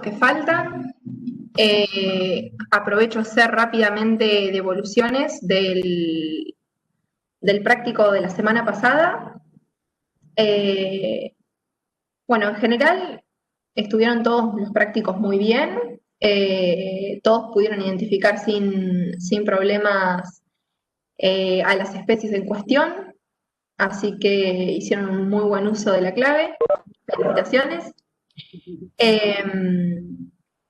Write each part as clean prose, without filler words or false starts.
que faltan. Aprovecho a hacer rápidamente devoluciones del práctico de la semana pasada. Bueno, en general estuvieron todos los prácticos muy bien. Todos pudieron identificar sin problemas a las especies en cuestión, así que hicieron un muy buen uso de la clave. Felicitaciones. Eh,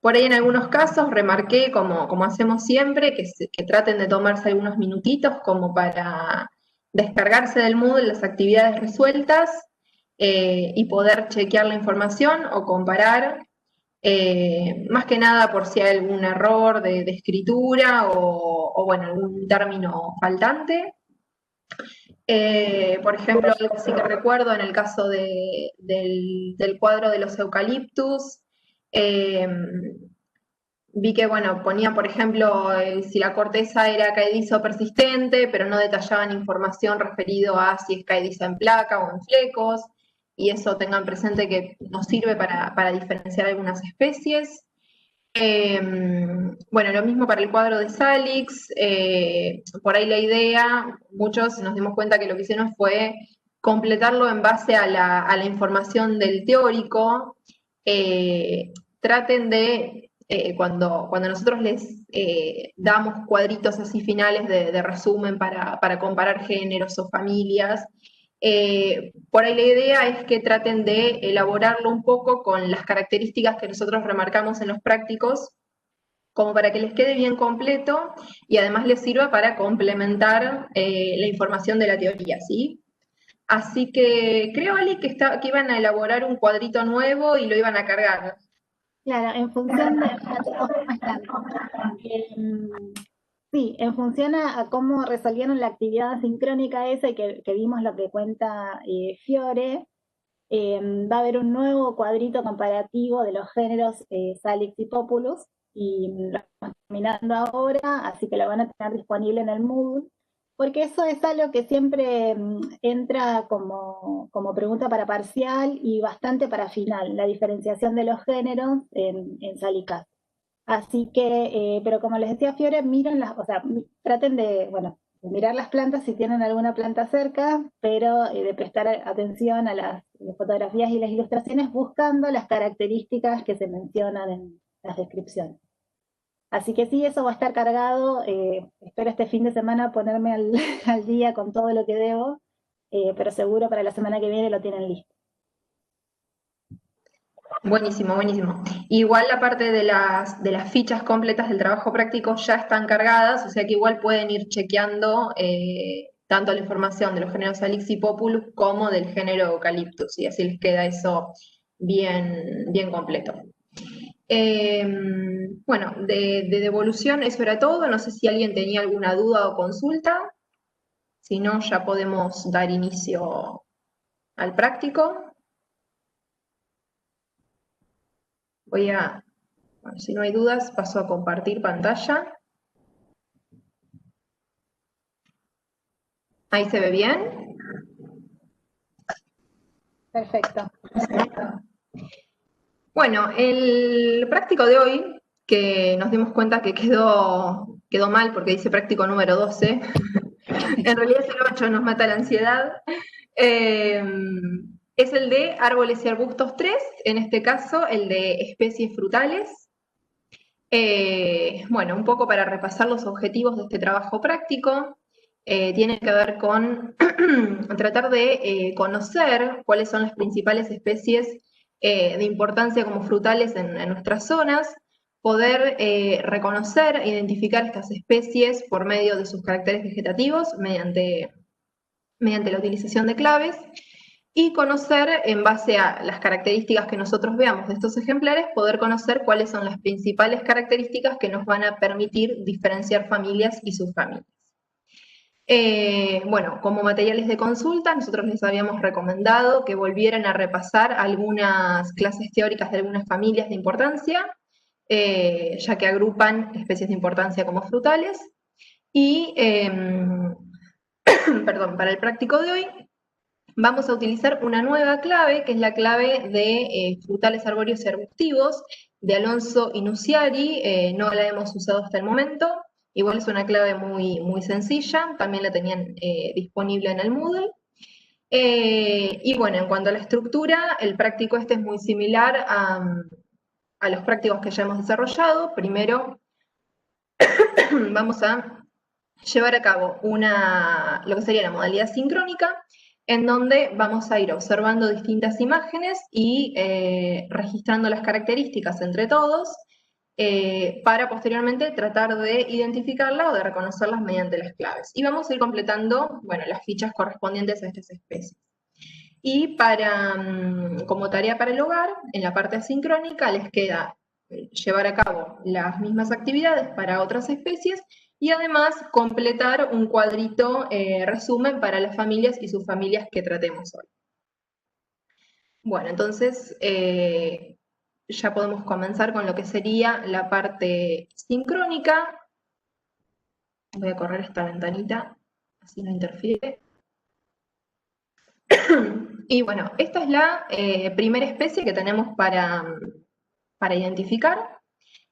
por ahí en algunos casos remarqué, como hacemos siempre, que traten de tomarse algunos minutitos como para descargarse del Moodle las actividades resueltas y poder chequear la información o comparar, más que nada por si hay algún error de escritura o bueno, algún término faltante. Por ejemplo, algo sí que recuerdo en el caso del cuadro de los eucaliptus, eh, vi que, bueno, ponía, por ejemplo, si la corteza era caediza o persistente, pero no detallaban información referido a si es caediza en placa o en flecos, y eso tengan presente que nos sirve para diferenciar algunas especies. Bueno, lo mismo para el cuadro de Salix. Por ahí la idea, muchos nos dimos cuenta que lo que hicieron fue completarlo en base a la información del teórico. Traten de, cuando nosotros les damos cuadritos así finales de resumen para comparar géneros o familias, por ahí la idea es que traten de elaborarlo un poco con las características que nosotros remarcamos en los prácticos, como para que les quede bien completo y además les sirva para complementar la información de la teoría, ¿sí? Así que creo, Ali, que iban a elaborar un cuadrito nuevo y lo iban a cargar. Claro, en función de, hola chicos, ¿cómo están? Sí, en función a cómo resolvieron la actividad sincrónica esa y que vimos lo que cuenta Fiore, va a haber un nuevo cuadrito comparativo de los géneros Salix y Populus, y lo estamos terminando ahora, así que lo van a tener disponible en el Moodle, porque eso es algo que siempre entra como pregunta para parcial y bastante para final, la diferenciación de los géneros en Salicas. Así que, pero como les decía Fiore, miren las, o sea, traten de, bueno, de mirar las plantas si tienen alguna planta cerca, pero de prestar atención a las fotografías y las ilustraciones buscando las características que se mencionan en las descripciones. Así que sí, eso va a estar cargado. Espero este fin de semana ponerme al, al día con todo lo que debo, pero seguro para la semana que viene lo tienen listo. Buenísimo, buenísimo. Igual la parte de las fichas completas del trabajo práctico ya están cargadas, o sea que igual pueden ir chequeando tanto la información de los géneros Salix y Populus como del género Eucalyptus, y así les queda eso bien, bien completo. Eh, bueno, de devolución eso era todo, no sé si alguien tenía alguna duda o consulta, si no ya podemos dar inicio al práctico. Voy a, bueno, si no hay dudas, paso a compartir pantalla. Ahí se ve bien. Perfecto. Bueno, el práctico de hoy, que nos dimos cuenta que quedó mal porque dice práctico número 12, en realidad es el 8, nos mata la ansiedad, eh, es el de árboles y arbustos 3, en este caso el de especies frutales. Bueno, un poco para repasar los objetivos de este trabajo práctico, tiene que ver con tratar de conocer cuáles son las principales especies de importancia como frutales en nuestras zonas, poder reconocer e identificar estas especies por medio de sus caracteres vegetativos mediante la utilización de claves, y conocer, en base a las características que nosotros veamos de estos ejemplares, poder conocer cuáles son las principales características que nos van a permitir diferenciar familias y subfamilias. Bueno, como materiales de consulta, nosotros les habíamos recomendado que volvieran a repasar algunas clases teóricas de algunas familias de importancia, ya que agrupan especies de importancia como frutales. Y, perdón, para el práctico de hoy, vamos a utilizar una nueva clave, que es la clave de frutales arbóreos y arbustivos, de Alonso y Nuciari. No la hemos usado hasta el momento. Igual es una clave muy, muy sencilla, también la tenían disponible en el Moodle. Y bueno, en cuanto a la estructura, el práctico este es muy similar a los prácticos que ya hemos desarrollado. Primero vamos a llevar a cabo lo que sería la modalidad sincrónica, en donde vamos a ir observando distintas imágenes y registrando las características entre todos, para posteriormente tratar de identificarlas o de reconocerlas mediante las claves. Y vamos a ir completando, bueno, las fichas correspondientes a estas especies. Y como tarea para el hogar, en la parte asincrónica les queda llevar a cabo las mismas actividades para otras especies y además completar un cuadrito resumen para las familias y subfamilias que tratemos hoy. Bueno, entonces ya podemos comenzar con lo que sería la parte sincrónica. Voy a correr esta ventanita, así no interfiere. Y bueno, esta es la primera especie que tenemos para identificar.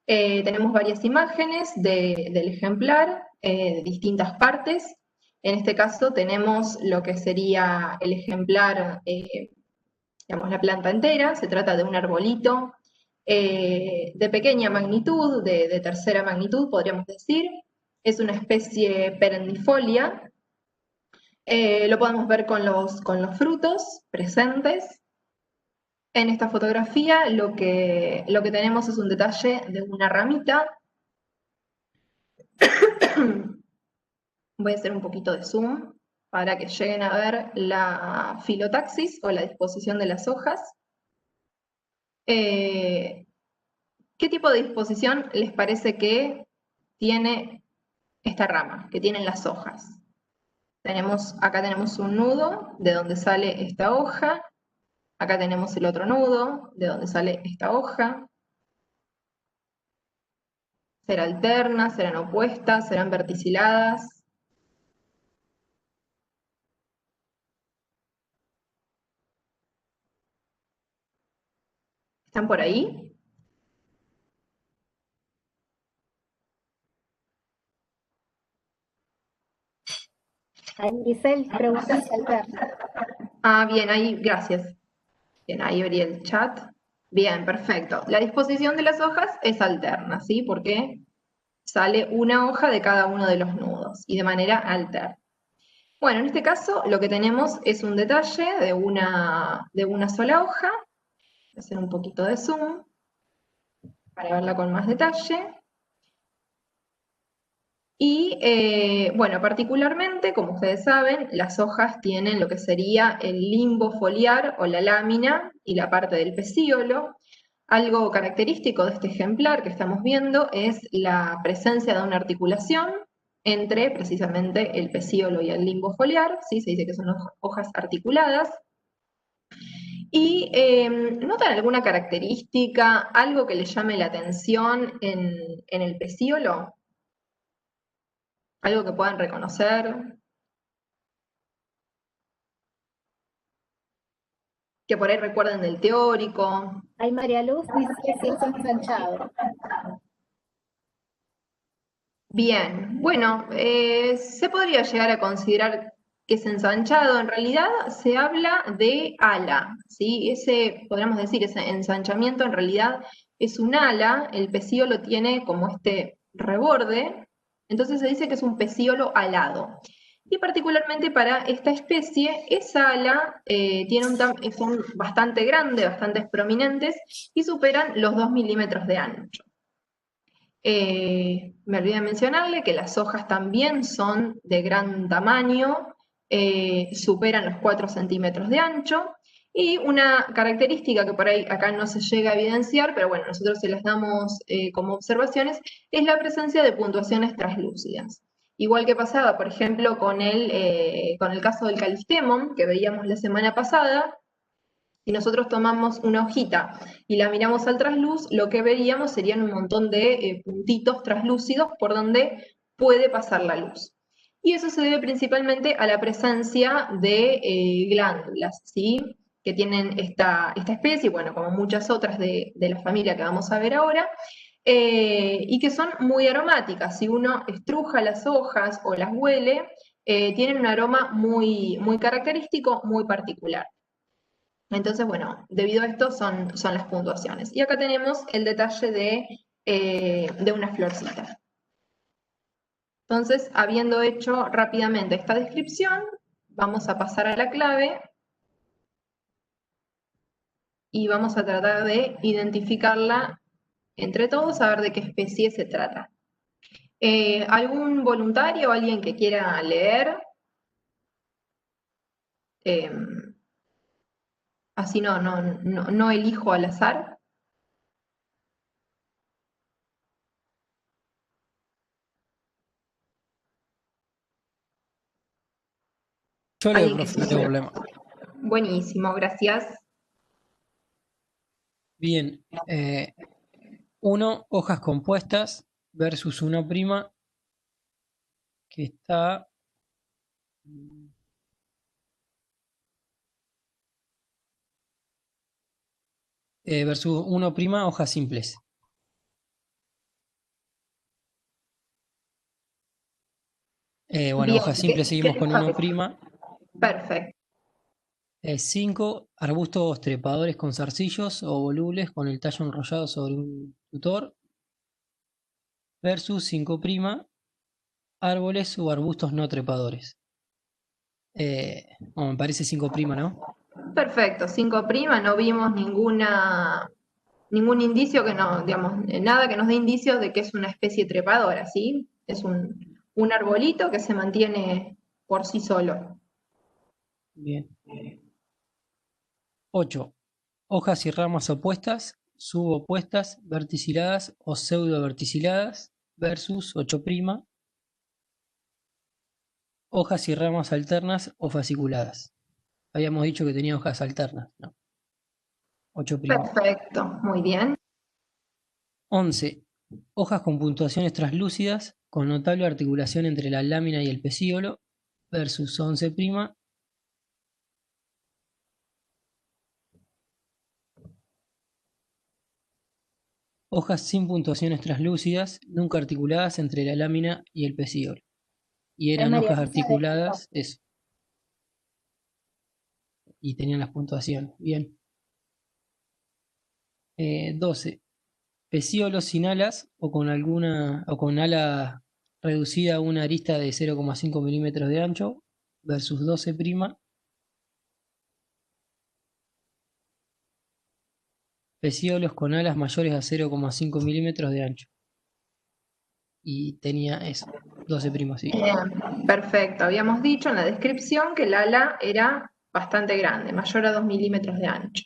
Tenemos varias imágenes del ejemplar, de distintas partes. En este caso tenemos lo que sería el ejemplar, digamos, la planta entera. Se trata de un arbolito de pequeña magnitud, de tercera magnitud, podríamos decir. Es una especie perennifolia. Lo podemos ver con los frutos presentes. En esta fotografía lo que tenemos es un detalle de una ramita. Voy a hacer un poquito de zoom para que lleguen a ver la filotaxis o la disposición de las hojas. ¿Qué tipo de disposición les parece que tiene esta rama, que tienen las hojas? Acá tenemos un nudo de donde sale esta hoja. Acá tenemos el otro nudo, de donde sale esta hoja. ¿Será alterna? ¿Serán opuestas? ¿Serán verticiladas? ¿Están por ahí? Ahí Grisel pregunta si alterna. Ah, bien, ahí, gracias. Bien, ahí abrí el chat. Bien, perfecto. La disposición de las hojas es alterna, ¿sí? Porque sale una hoja de cada uno de los nudos y de manera alterna. Bueno, en este caso lo que tenemos es un detalle de una sola hoja. Voy a hacer un poquito de zoom para verla con más detalle. Y bueno, particularmente, como ustedes saben, las hojas tienen lo que sería el limbo foliar o la lámina y la parte del pecíolo. Algo característico de este ejemplar que estamos viendo es la presencia de una articulación entre precisamente el pecíolo y el limbo foliar, ¿sí? Se dice que son hojas articuladas. ¿Y notan alguna característica, algo que les llame la atención en el pecíolo? ¿Algo que puedan reconocer? Que por ahí recuerden del teórico. Ahí María Luz dice que sí es ensanchado. Bien, bueno, se podría llegar a considerar que es ensanchado. En realidad se habla de ala, ¿sí? Podríamos decir, ese ensanchamiento en realidad es un ala. El pecíolo tiene como este reborde, entonces se dice que es un pecíolo alado. Y particularmente para esta especie, esa ala son bastante grandes, bastante prominentes y superan los 2 milímetros de ancho. Me olvidé de mencionarle que las hojas también son de gran tamaño, superan los 4 centímetros de ancho, y una característica que por ahí acá no se llega a evidenciar, pero bueno, nosotros se las damos como observaciones, es la presencia de puntuaciones translúcidas. Igual que pasaba, por ejemplo, con el caso del Callistemon, que veíamos la semana pasada. Si nosotros tomamos una hojita y la miramos al trasluz, lo que veríamos serían un montón de puntitos translúcidos por donde puede pasar la luz. Y eso se debe principalmente a la presencia de glándulas, ¿sí? Que tienen esta especie, bueno, como muchas otras de la familia que vamos a ver ahora, y que son muy aromáticas. Si uno estruja las hojas o las huele, tienen un aroma muy, muy característico, muy particular. Entonces, bueno, debido a esto son las puntuaciones. Y acá tenemos el detalle de una florcita. Entonces, habiendo hecho rápidamente esta descripción, vamos a pasar a la clave y vamos a tratar de identificarla entre todos, a ver de qué especie se trata. ¿Algún voluntario, alguien que quiera leer? Eh, Así no elijo al azar. Yo leo, ¿Alguien que profe, no tengo quiera? problema. Buenísimo, gracias. Bien. 1, hojas compuestas versus una prima que está versus 1 prima, hojas simples. Bueno, Bien, hojas simples ¿qué seguimos les con 1 parece? prima. Perfecto. 5, arbustos trepadores con zarcillos o volubles con el tallo enrollado sobre un tutor. Versus 5 prima, árboles o arbustos no trepadores. Me parece 5 prima, ¿no? Perfecto, 5' no vimos ningún indicio que no, digamos, nada que nos dé indicios de que es una especie trepadora, ¿sí? Es un arbolito que se mantiene por sí solo. Bien. 8, hojas y ramas opuestas, subopuestas, verticiladas o pseudo-verticiladas, versus 8', hojas y ramas alternas o fasciculadas. Habíamos dicho que tenía hojas alternas, ¿no? 8'. Perfecto, muy bien. 11, hojas con puntuaciones translúcidas, con notable articulación entre la lámina y el pecíolo, versus 11', hojas sin puntuaciones translúcidas, nunca articuladas entre la lámina y el pecíolo. Y Ay, eran María hojas José, de esto. articuladas, eso. Y tenían las puntuaciones. Bien. 12. Pecíolos sin alas o con ala reducida a una arista de 0,5 milímetros de ancho, versus 12', pecíolos con alas mayores a 0,5 milímetros de ancho. Y tenía eso, 12', sí. Bien, perfecto. Habíamos dicho en la descripción que el ala era bastante grande, mayor a 2 milímetros de ancho.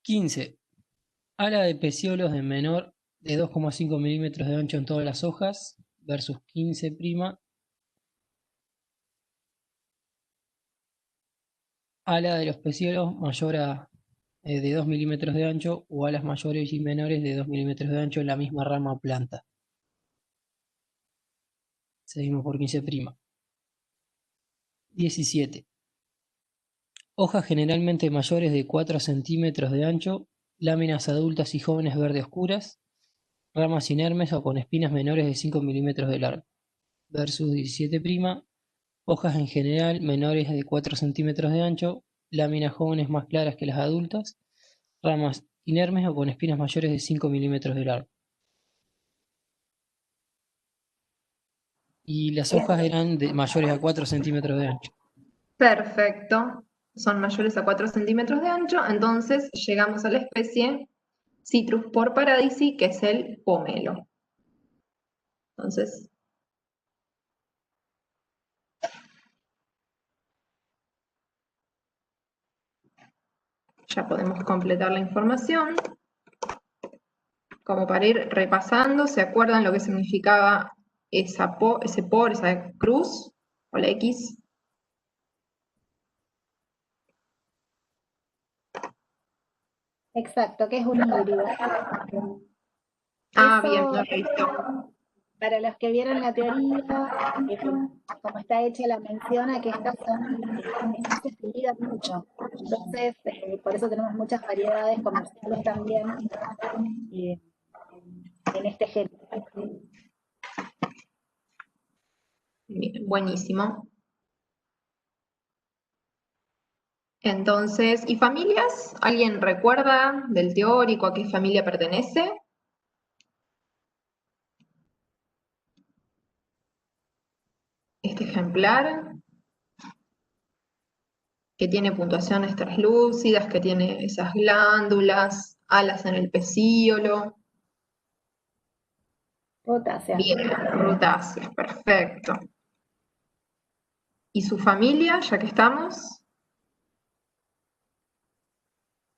15. Ala de pecíolos de menor de 2,5 milímetros de ancho en todas las hojas, versus 15', ala de los pecíolos mayor a de 2 milímetros de ancho o alas mayores y menores de 2 milímetros de ancho en la misma rama o planta. Seguimos por 15'. 17. Hojas generalmente mayores de 4 centímetros de ancho, láminas adultas y jóvenes verde oscuras, ramas inermes o con espinas menores de 5 milímetros de largo. Versus 17', hojas en general menores de 4 centímetros de ancho, láminas jóvenes más claras que las adultas, ramas inermes o con espinas mayores de 5 milímetros de largo. Y las hojas eran mayores a 4 centímetros de ancho. Perfecto. Son mayores a 4 centímetros de ancho, entonces llegamos a la especie Citrus por paradisi, que es el pomelo. Entonces, ya podemos completar la información. Como para ir repasando, ¿se acuerdan lo que significaba ese por, esa cruz o la X? Exacto, que es un híbrido. Ah, bien, Eso, no lo he visto. para los que vieron la teoría, como está hecha la mención a que estas son especies que ligan mucho. Entonces, por eso tenemos muchas variedades comerciales también eh, en este género. Bien, buenísimo. Entonces, ¿y familias? ¿Alguien recuerda del teórico a qué familia pertenece? Este ejemplar, que tiene puntuaciones translúcidas, que tiene esas glándulas, alas en el pecíolo. Rotáceas. Bien, rutáceas, perfecto. ¿Y su familia, ya que estamos?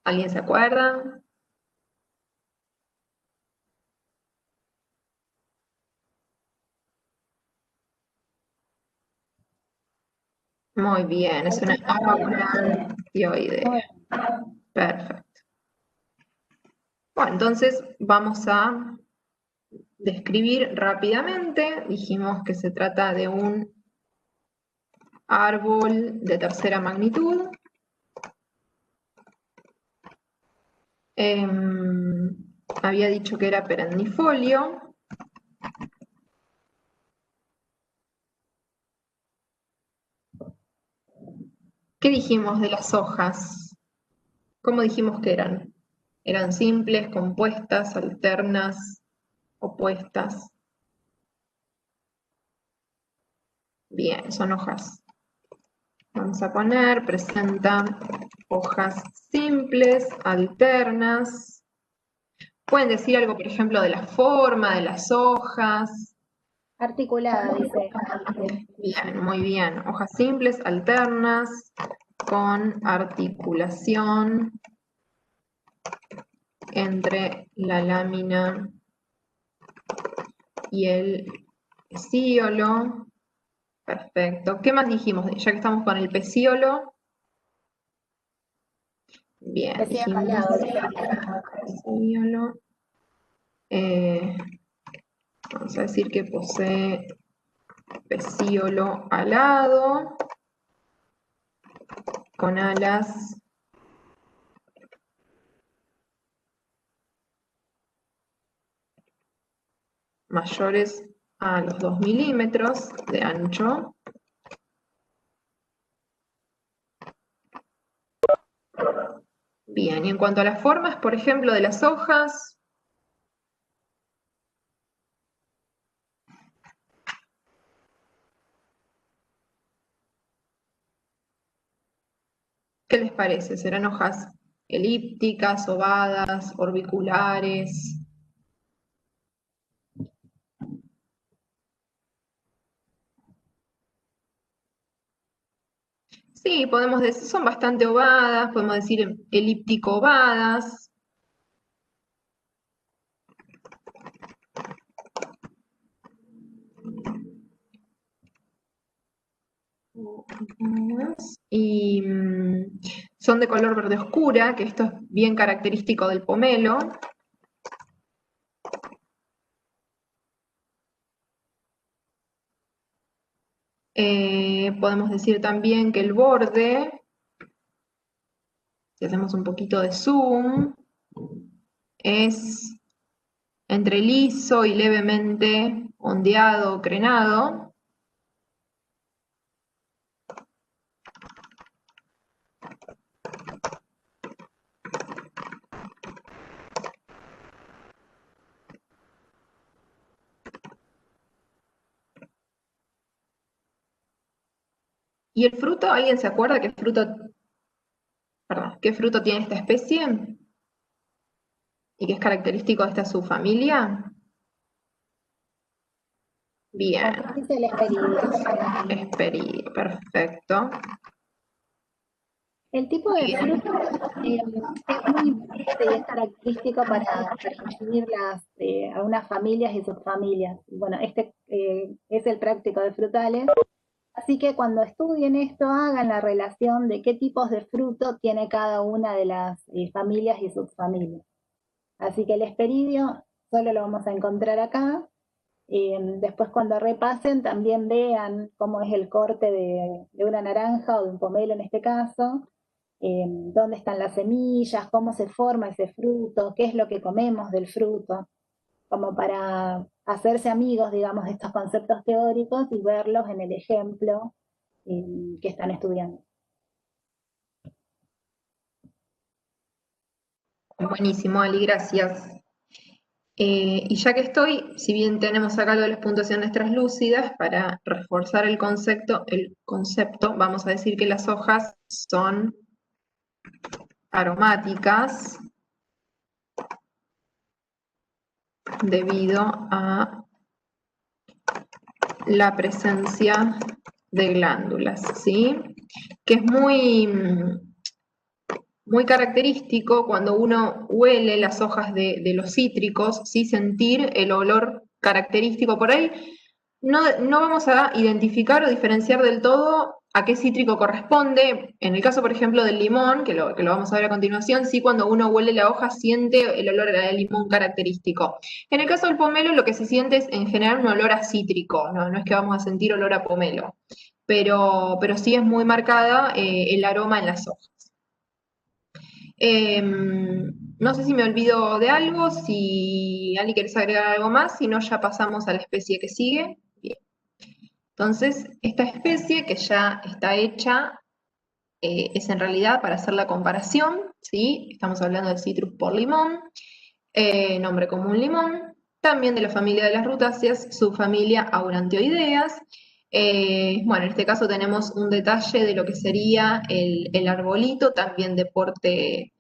¿Alguien se acuerda? Muy bien, es una Muy Acantioidea. Perfecto. Bueno, entonces vamos a describir rápidamente. Dijimos que se trata de un árbol de tercera magnitud. Había dicho que era perennifolio. ¿Qué dijimos de las hojas? ¿Cómo dijimos que eran? ¿Eran simples, compuestas, alternas, opuestas? Bien, son hojas. Vamos a poner, presenta hojas simples, alternas. Pueden decir algo, por ejemplo, de la forma de las hojas. articulada, dice. Bien, muy bien. Hojas simples, alternas, con articulación entre la lámina y el pecíolo. Perfecto. ¿Qué más dijimos? Ya que estamos con el pecíolo. Bien, Decía dijimos calado, dice. pecíolo. Vamos a decir que posee pecíolo alado, con alas mayores a los 2 milímetros de ancho. Bien, y en cuanto a las formas, por ejemplo, de las hojas, ¿qué les parece? ¿Serán hojas elípticas, ovadas, orbiculares? Sí, podemos decir, son bastante ovadas, podemos decir elíptico-ovadas. Y son de color verde oscura, que esto es bien característico del pomelo. Podemos decir también que el borde, si hacemos un poquito de zoom, es entre liso y levemente ondeado o crenado. ¿Y el fruto? ¿Alguien se acuerda qué fruto tiene esta especie? ¿Y qué es característico de esta subfamilia? Bien, Dice el esperidio. Hesperidia, perfecto. El tipo de fruto es muy importante y es característico para definir algunas familias y subfamilias. Bueno, este es el práctico de frutales. Así que cuando estudien esto, hagan la relación de qué tipos de fruto tiene cada una de las familias y subfamilias. Así que el esperidio solo lo vamos a encontrar acá. Después cuando repasen también vean cómo es el corte de una naranja o de un pomelo en este caso, dónde están las semillas, cómo se forma ese fruto, qué es lo que comemos del fruto, como para hacerse amigos, digamos, de estos conceptos teóricos y verlos en el ejemplo que están estudiando. Buenísimo, Ali, gracias. Y ya que estoy, si bien tenemos acá lo de las puntuaciones translúcidas, para reforzar el concepto, vamos a decir que las hojas son aromáticas debido a la presencia de glándulas, ¿sí? Que es muy característico cuando uno huele las hojas de los cítricos, ¿sí? Sentir el olor característico. Por ahí no vamos a identificar o diferenciar del todo a qué cítrico corresponde. En el caso, por ejemplo, del limón, que lo vamos a ver a continuación, sí, cuando uno huele la hoja siente el olor al limón característico. En el caso del pomelo, lo que se siente es en general un olor a cítrico, no es que vamos a sentir olor a pomelo, pero sí es muy marcada el aroma en las hojas. No sé si me olvido de algo, si Ali querés agregar algo más, si no ya pasamos a la especie que sigue. Bien. Entonces, esta especie que ya está hecha es en realidad para hacer la comparación, ¿sí? Estamos hablando del Citrus por limón, nombre común limón, también de la familia de las rutáceas, subfamilia Auranthioideas. Bueno, en este caso tenemos un detalle de lo que sería el arbolito, también de porte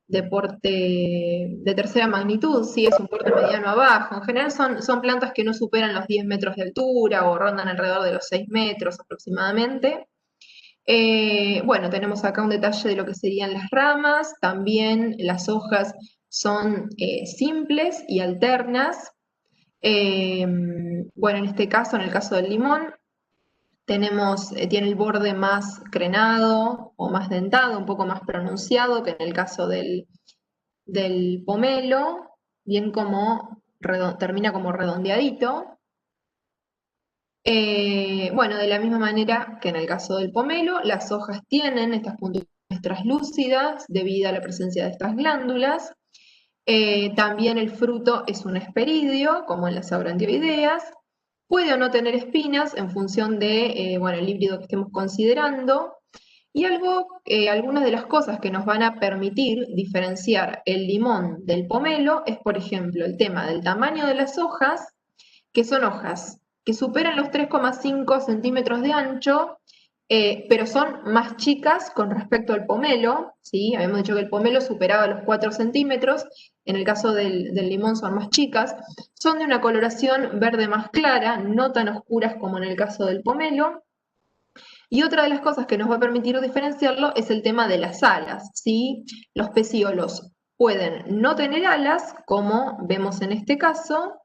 de tercera magnitud, sí, es un porte mediano a bajo. En general son plantas que no superan los 10 metros de altura o rondan alrededor de los 6 metros aproximadamente. Bueno, tenemos acá un detalle de lo que serían las ramas, también las hojas son simples y alternas. Bueno, en este caso, en el caso del limón, tiene el borde más crenado o más dentado, un poco más pronunciado que en el caso del pomelo, bien como termina como redondeadito. Bueno, de la misma manera que en el caso del pomelo, las hojas tienen estas puntuaciones translúcidas debido a la presencia de estas glándulas. También el fruto es un hesperidio, como en las auranthioideas. Puede o no tener espinas en función de, bueno, el híbrido que estemos considerando. Y algunas de las cosas que nos van a permitir diferenciar el limón del pomelo es, por ejemplo, el tema del tamaño de las hojas, que son hojas que superan los 3,5 centímetros de ancho, pero son más chicas con respecto al pomelo, ¿sí? Habíamos dicho que el pomelo superaba los 4 centímetros, en el caso del limón son más chicas, son de una coloración verde más clara, no tan oscuras como en el caso del pomelo. Y otra de las cosas que nos va a permitir diferenciarlo es el tema de las alas, ¿sí? Los pecíolos pueden no tener alas, como vemos en este caso,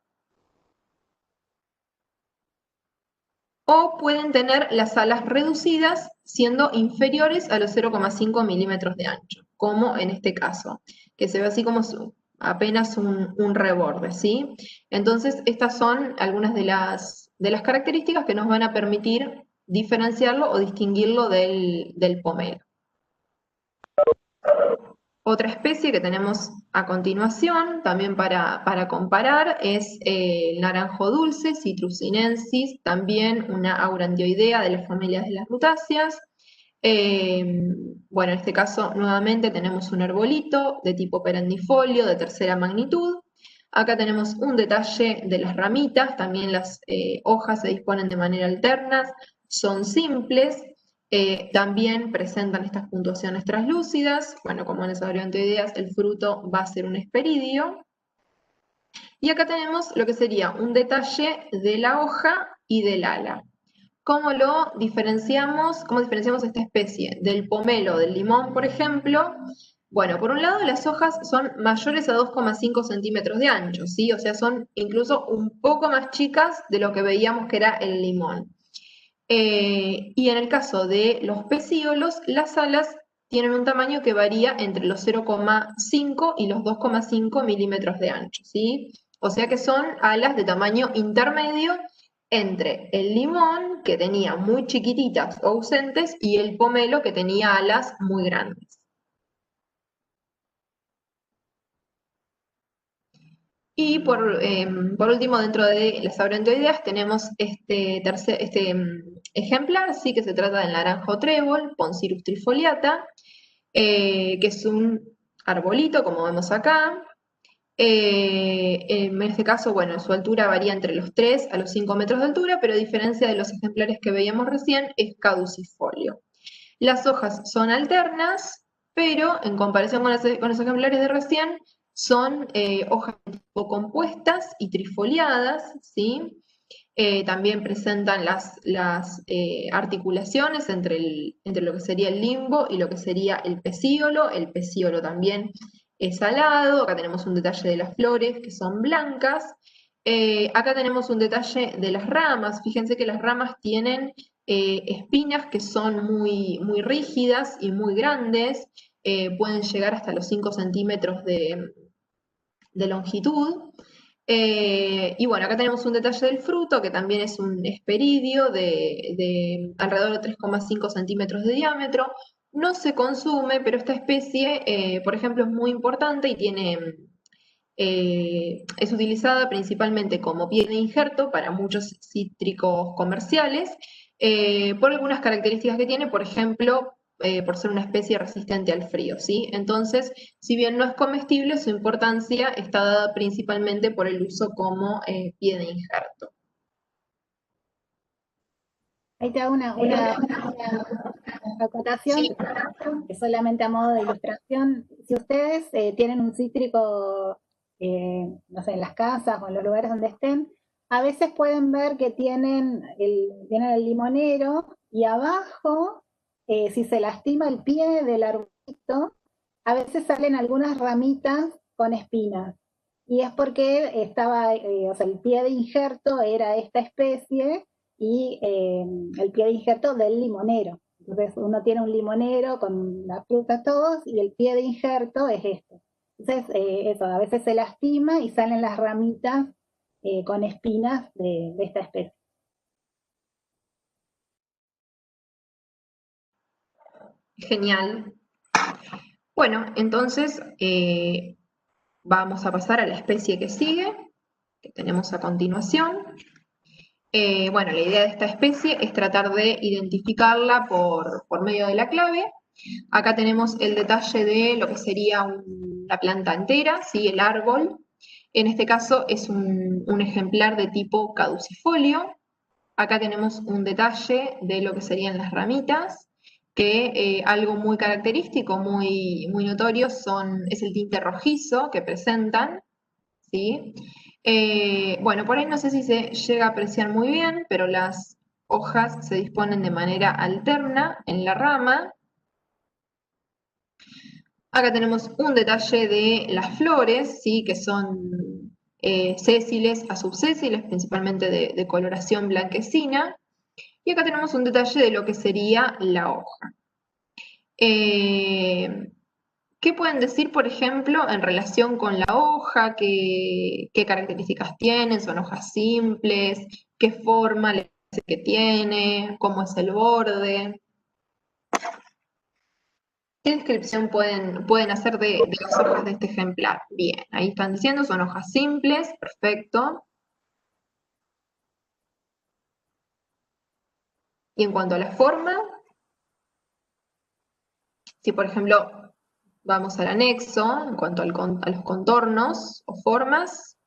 o pueden tener las alas reducidas siendo inferiores a los 0,5 milímetros de ancho, como en este caso, que se ve así como apenas un reborde, ¿sí? Entonces, estas son algunas de las características que nos van a permitir diferenciarlo o distinguirlo del pomelo. Otra especie que tenemos a continuación, también para comparar, es el naranjo dulce, Citrus sinensis, también una auranthioidea de las familias de las rutáceas. Bueno, en este caso nuevamente tenemos un arbolito de tipo perennifolio de tercera magnitud. Acá tenemos un detalle de las ramitas, también las hojas se disponen de manera alterna, son simples. También presentan estas puntuaciones translúcidas. Bueno, como en las auranthioideas, el fruto va a ser un hesperidio. Y acá tenemos lo que sería un detalle de la hoja y del ala. ¿Cómo lo diferenciamos? ¿Cómo diferenciamos esta especie? Del pomelo, del limón, por ejemplo. Bueno, por un lado las hojas son mayores a 2,5 centímetros de ancho, ¿sí? O sea, son incluso un poco más chicas de lo que veíamos que era el limón. Y en el caso de los pecíolos, las alas tienen un tamaño que varía entre los 0,5 y los 2,5 milímetros de ancho, ¿sí? O sea que son alas de tamaño intermedio entre el limón, que tenía muy chiquititas o ausentes, y el pomelo, que tenía alas muy grandes. Y por último, dentro de las abrentoideas tenemos este ejemplar, sí, que se trata del naranjo trébol, Poncirus trifoliata, que es un arbolito, como vemos acá. En este caso, bueno, su altura varía entre los 3 a los 5 metros de altura, pero a diferencia de los ejemplares que veíamos recién, es caducifolio. Las hojas son alternas, pero en comparación con los ejemplares de recién, son hojas tipo compuestas y trifoliadas, ¿sí? También presentan las articulaciones entre lo que sería el limbo y lo que sería el pecíolo. El pecíolo también es alado. Acá tenemos un detalle de las flores, que son blancas. Acá tenemos un detalle de las ramas. Fíjense que las ramas tienen espinas que son muy, muy rígidas y muy grandes. Pueden llegar hasta los 5 centímetros de longitud. Y bueno, acá tenemos un detalle del fruto, que también es un hesperidio de alrededor de 3,5 centímetros de diámetro. No se consume, pero esta especie, por ejemplo, es muy importante y es utilizada principalmente como pie de injerto para muchos cítricos comerciales, por algunas características que tiene, por ejemplo, por ser una especie resistente al frío, ¿sí? Entonces, si bien no es comestible, su importancia está dada principalmente por el uso como pie de injerto. Ahí te hago una Sí. acotación, que solamente a modo de ilustración. Si ustedes tienen un cítrico, no sé, en las casas o en los lugares donde estén, a veces pueden ver que tienen el limonero y abajo, si se lastima el pie del arbolito, a veces salen algunas ramitas con espinas. Y es porque o sea, el pie de injerto era esta especie y el pie de injerto del limonero. Entonces uno tiene un limonero con la fruta todos y el pie de injerto es esto. Entonces eso, a veces se lastima y salen las ramitas con espinas de esta especie. Genial. Bueno, entonces vamos a pasar a la especie que sigue, que tenemos a continuación. Bueno, la idea de esta especie es tratar de identificarla por medio de la clave. Acá tenemos el detalle de lo que sería la planta entera, ¿sí? El árbol. En este caso es un ejemplar de tipo caducifolio. Acá tenemos un detalle de lo que serían las ramitas, que algo muy característico, muy, muy notorio, es el tinte rojizo que presentan, ¿sí? Bueno, por ahí no sé si se llega a apreciar muy bien, pero las hojas se disponen de manera alterna en la rama. Acá tenemos un detalle de las flores, ¿sí? Que son sésiles a subsésiles, principalmente de coloración blanquecina. Y acá tenemos un detalle de lo que sería la hoja. ¿Qué pueden decir, por ejemplo, en relación con la hoja? ¿Qué características tiene? ¿Son hojas simples? ¿Qué forma le parece que tiene? ¿Cómo es el borde? ¿Qué descripción pueden hacer de las hojas de este ejemplar? Bien, ahí están diciendo, son hojas simples, perfecto. Y en cuanto a la forma, si por ejemplo vamos al anexo, en cuanto a los contornos o formas,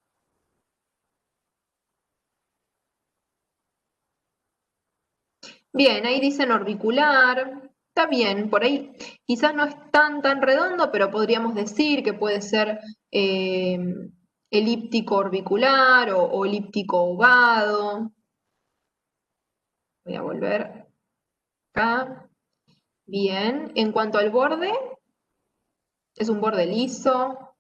bien, ahí dicen orbicular, está bien, por ahí quizás no es tan redondo, pero podríamos decir que puede ser elíptico orbicular o elíptico ovado. Voy a volver acá. Bien, en cuanto al borde, es un borde liso.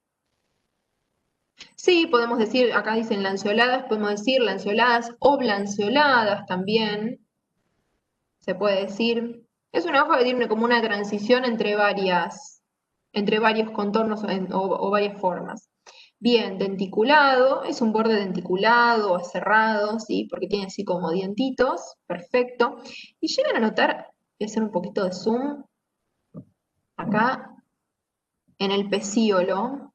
Sí, podemos decir, acá dicen lanceoladas, podemos decir lanceoladas o blanceoladas también. Se puede decir. Es una hoja que tiene como una transición entre varios contornos o varias formas. bien denticulado, es un borde denticulado o cerrado, ¿sí? Porque tiene así como dientitos, perfecto. Y llegan a notar, voy a hacer un poquito de zoom acá en el pecíolo.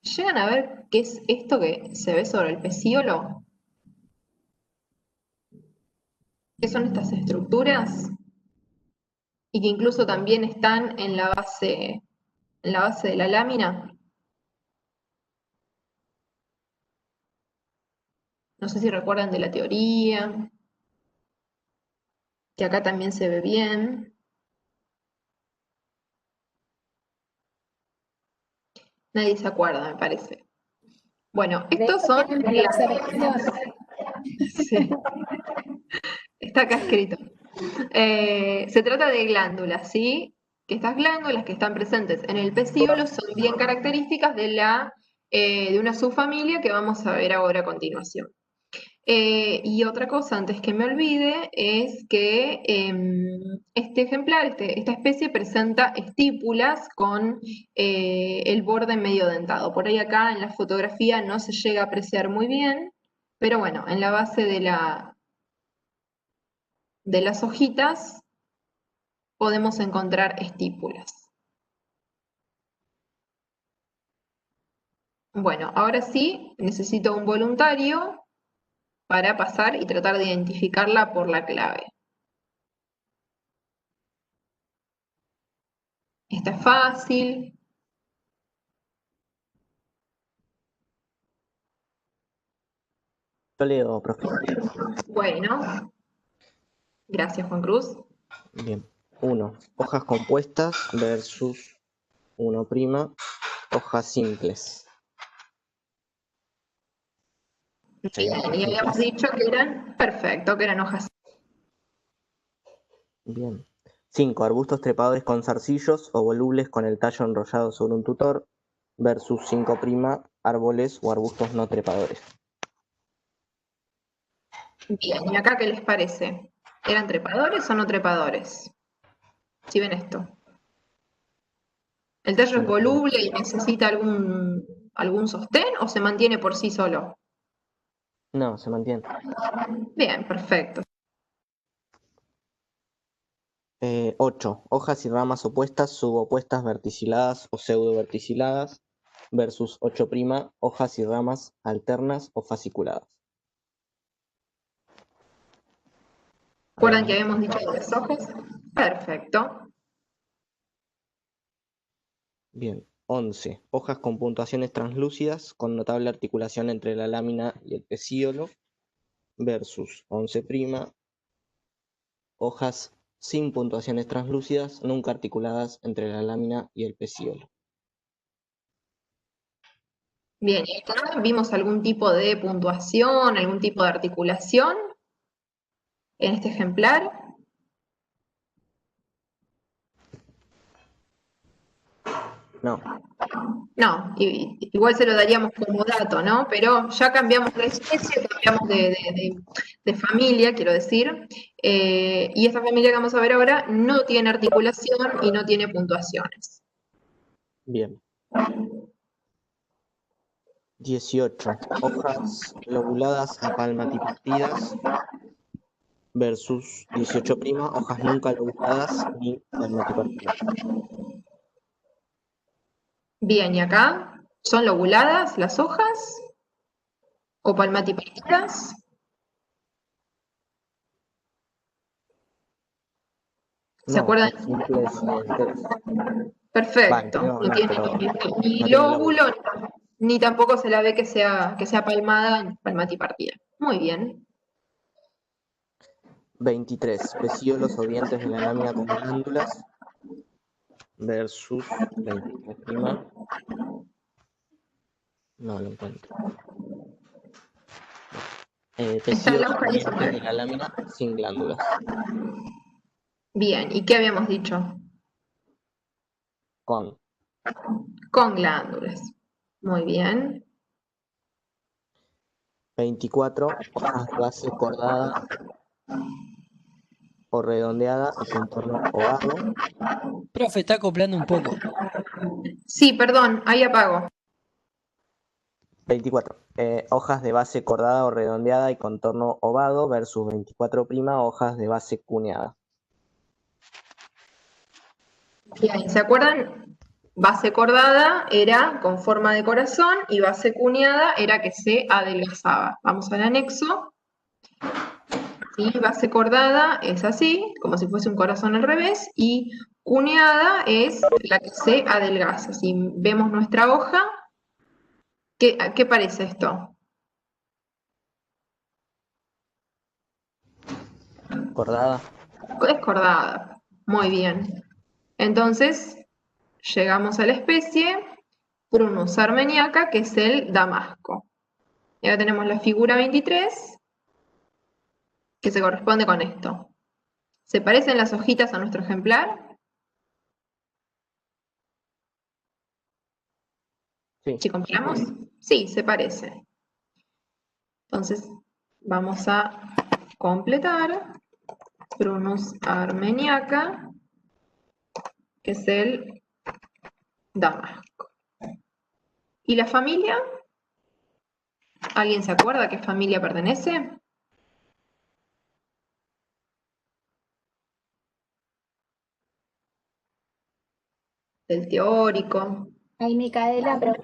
¿Llegan a ver qué es esto que se ve sobre el pecíolo? ¿Qué son estas estructuras? Y que incluso también están en la base de la lámina. No sé si recuerdan de la teoría, que acá también se ve bien. Nadie se acuerda, me parece. Bueno, De estos hecho, son tienen la glándulas. observación. Sí, está acá escrito. Se trata de glándulas, ¿sí? Que estas glándulas que están presentes en el pecíolo son bien características de una subfamilia que vamos a ver ahora a continuación. Y otra cosa, antes que me olvide, es que este ejemplar, esta especie presenta estípulas con el borde medio dentado. Por ahí acá en la fotografía no se llega a apreciar muy bien, pero bueno, en la base de las hojitas podemos encontrar estípulas. Bueno, ahora sí, necesito un voluntario para pasar y tratar de identificarla por la clave. Esta es fácil. Yo leo, profe. Bueno, gracias Juan Cruz. Bien. 1. Hojas compuestas versus 1', hojas simples. Bien, Serían y habíamos simples. dicho que eran, perfecto, que eran hojas. Bien. 5. Arbustos trepadores con zarcillos o volubles con el tallo enrollado sobre un tutor versus 5', árboles o arbustos no trepadores. Bien, ¿y acá qué les parece? ¿Eran trepadores o no trepadores? Si ven esto. ¿El tallo es voluble y necesita algún sostén o se mantiene por sí solo? No, se mantiene. Bien, perfecto. 8. Hojas y ramas opuestas, subopuestas, verticiladas o pseudoverticiladas versus 8', hojas y ramas alternas o fasciculadas. ¿Recuerdan que habíamos dicho de las hojas? Perfecto. Bien. 11. Hojas con puntuaciones translúcidas con notable articulación entre la lámina y el pecíolo versus 11', hojas sin puntuaciones translúcidas nunca articuladas entre la lámina y el pecíolo. Bien, ¿y acá vimos algún tipo de puntuación, algún tipo de articulación en este ejemplar? No. No, igual se lo daríamos como dato, ¿no? Pero ya cambiamos de especie, cambiamos de familia, quiero decir, y esta familia que vamos a ver ahora no tiene articulación y no tiene puntuaciones. Bien. 18. Hojas lobuladas apalmatipartidas versus 18', hojas nunca lobuladas ni palmatipartidas. Bien, ¿y acá? ¿Son lobuladas las hojas o palmatipartidas? ¿Se No, acuerdan? son simples y enteras. Vale, Perfecto, creo, no no, tiene pero ni no tiene lóbulo. lóbulo, ni tampoco se la ve que sea palmada en palmatipartida. Muy bien. 23. Pecíolos o dientes de la lámina con glándulas versus 23'. No lo encuentro. Está en la Pecíolos hoja o y eso. dientes de la lámina sin glándulas. Bien, ¿y qué habíamos dicho? Con Con glándulas. Muy bien. 24. Hojas de base cordada o redondeada y contorno ovado. Profe, está acoplando un poco. Sí, perdón, ahí apago. 24. Hojas de base cordada o redondeada y contorno ovado versus 24' hojas de base cuneada. Bien, ¿se acuerdan? Base cordada era con forma de corazón y base cuneada era que se adelgazaba. Vamos al anexo. ¿Sí? Base cordada es así, como si fuese un corazón al revés, y cuneada es la que se adelgaza. Si vemos nuestra hoja, ¿qué parece esto? Cordada. Es cordada. Muy bien. Entonces, llegamos a la especie Prunus armeniaca, que es el damasco. Y ahora tenemos la figura 23, que se corresponde con esto. ¿Se parecen las hojitas a nuestro ejemplar? Sí. ¿Si comparamos? Sí, se parece. Entonces, vamos a completar Prunus armeniaca, que es el damasco. ¿Y la familia? ¿Alguien se acuerda a qué familia pertenece? Del teórico. Ahí Micaela, pero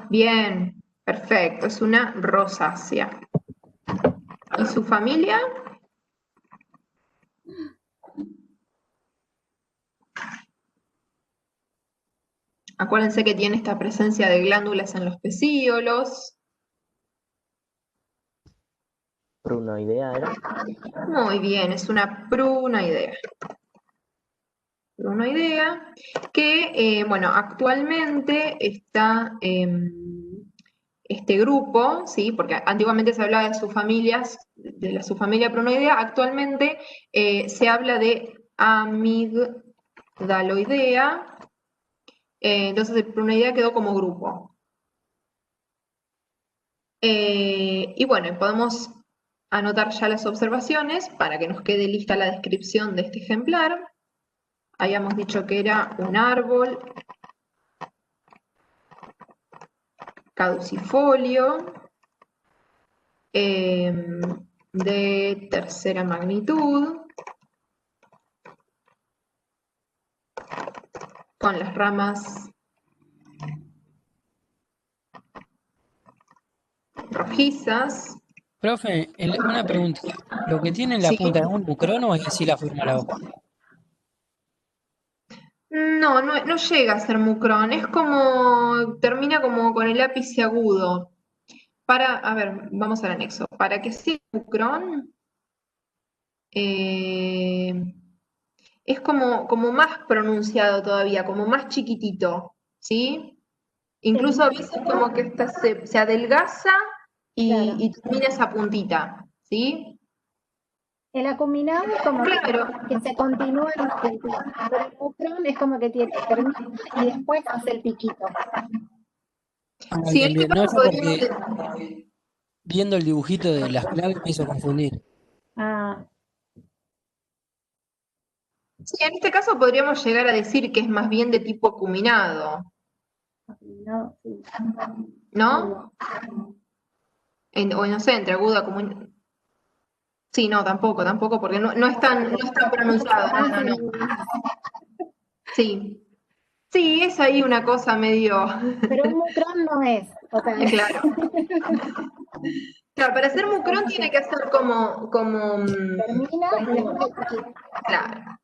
Bien, perfecto, es una rosácea. ¿Y su familia? Acuérdense que tiene esta presencia de glándulas en los pecíolos. Prunoidea era. Muy bien, es una prunoidea. Prunoidea que, bueno, actualmente está este grupo, ¿sí? Porque antiguamente se hablaba de subfamilias, de la subfamilia prunoidea, actualmente se habla de amigdaloidea, entonces el prunoidea quedó como grupo. Y bueno, podemos anotar ya las observaciones para que nos quede lista la descripción de este ejemplar. Habíamos dicho que era un árbol caducifolio de tercera magnitud, con las ramas rojizas. Profe, una pregunta. ¿Lo que tiene en la Sí. punta es un mucrón o es así la forma de la hoja? No, no llega a ser mucrón, es como, termina como con el ápice agudo. A ver, vamos al anexo. Para que sea mucrón, es como más pronunciado todavía, como más chiquitito, ¿sí? Incluso a veces como que esta se adelgaza Claro. y termina esa puntita, ¿sí? El acuminado es como Claro. que se continúa en la punta, pero el mucrón es como que termina y después hace el piquito. Ah, Sí, en bien, este bien. No, caso yo porque podríamos... viendo el dibujito de las claves me hizo confundir. Ah, Sí, en este caso podríamos llegar a decir que es más bien de tipo acuminado, acuminado, sí. ¿no? O no sé, entre agudo, acuminado. Sí, no, tampoco, porque no es tan pronunciado, no. Sí. Sí, es ahí una cosa medio. Pero un mucrón no es. O sea, Claro. Claro, para ser mucrón tiene que ser como, termina y después el piquito. claro.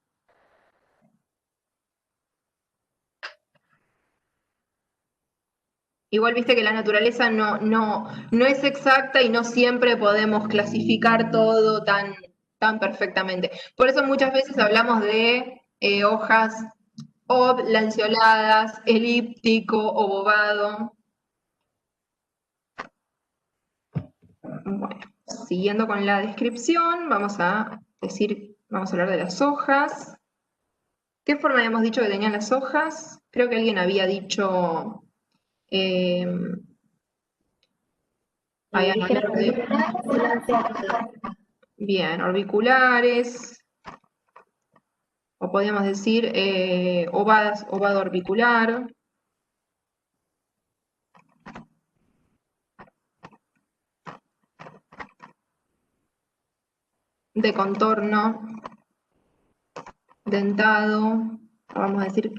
Igual viste que la naturaleza no es exacta y no siempre podemos clasificar todo tan perfectamente. Por eso muchas veces hablamos de hojas oblanceoladas, elíptico, obovado. Bueno, siguiendo con la descripción, vamos a hablar de las hojas. ¿Qué forma habíamos dicho que tenían las hojas? Creo que alguien había dicho... habían Dijeron hablado de... orbiculares y lanceoladas. Bien, orbiculares, o podríamos decir ovado orbicular. de contorno dentado, vamos a decir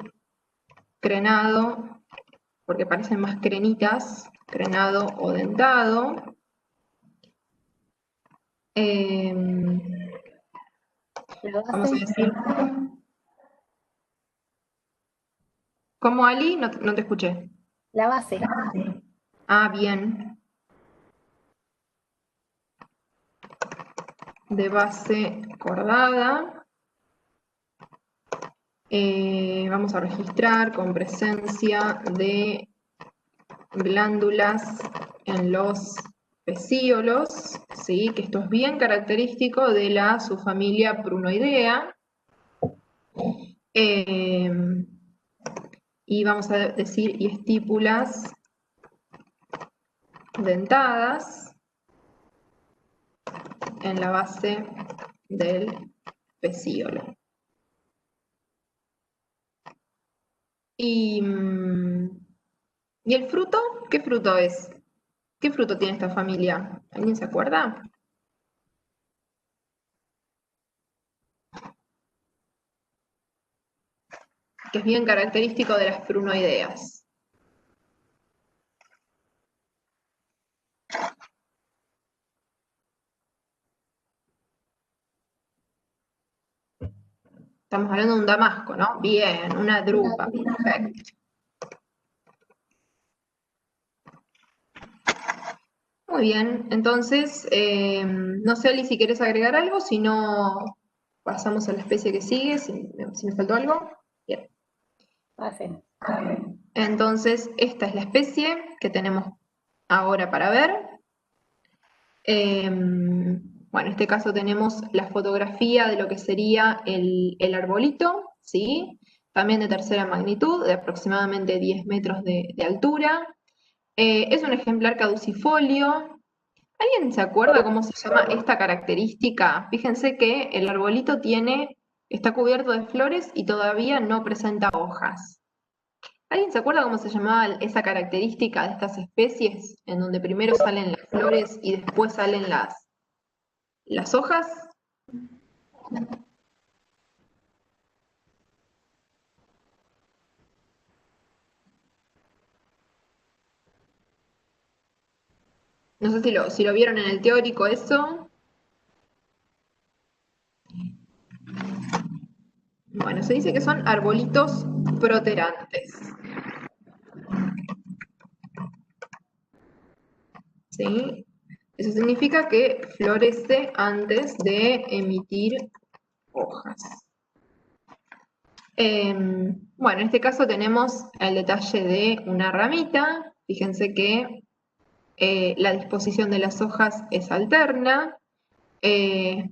crenado, porque parecen más crenitas, crenado o dentado. Vamos a decir... ¿Cómo, Ali? No te escuché. La base. Ah, bien. De base cordada. Vamos a registrar con presencia de glándulas en los pecíolos, ¿sí? Que esto es bien característico de la subfamilia Prunoidea. Y vamos a decir y estípulas dentadas en la base del pecíolo. ¿Y el fruto? ¿Qué fruto es? ¿Qué fruto tiene esta familia? ¿Alguien se acuerda? Que es bien característico de las prunoideas. Estamos hablando de un damasco, ¿no? Bien, una drupa, perfecto. Muy bien, entonces, no sé, Ali, si quieres agregar algo, si no, pasamos a la especie que sigue, si me faltó algo. Bien. Base. Entonces, esta es la especie que tenemos ahora para ver. Bueno, en este caso tenemos la fotografía de lo que sería el arbolito, ¿sí? También de tercera magnitud, de aproximadamente 10 metros de altura. Es un ejemplar caducifolio. ¿Alguien se acuerda cómo se llama esta característica? Fíjense que el arbolito está cubierto de flores y todavía no presenta hojas. ¿Alguien se acuerda cómo se llamaba esa característica de estas especies, en donde primero salen las flores y después salen las hojas? No sé si lo vieron en el teórico eso. Bueno, se dice que son arbolitos proterantes. ¿Sí? Eso significa que florece antes de emitir hojas. Bueno, en este caso tenemos el detalle de una ramita. Fíjense que la disposición de las hojas es alterna.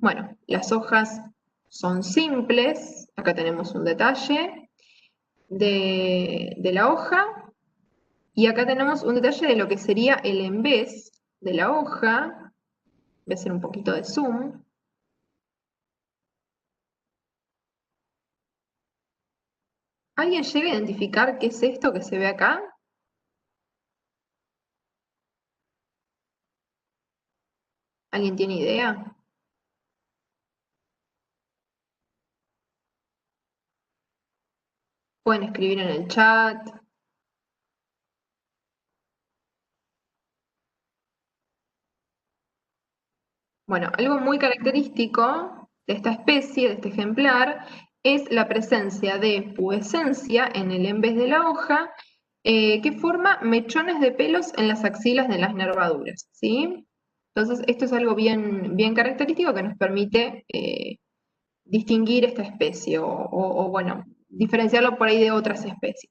Bueno, las hojas son simples. Acá tenemos un detalle de la hoja. Y acá tenemos un detalle de lo que sería el embés de la hoja. Voy a hacer un poquito de zoom. ¿Alguien llega a identificar qué es esto que se ve acá? ¿Alguien tiene idea? Pueden escribir en el chat. Bueno, algo muy característico de esta especie, de este ejemplar, es la presencia de pubescencia en el embés de la hoja, que forma mechones de pelos en las axilas de las nervaduras, ¿sí? Entonces, esto es algo bien, bien característico que nos permite distinguir esta especie o, bueno, diferenciarlo por ahí de otras especies.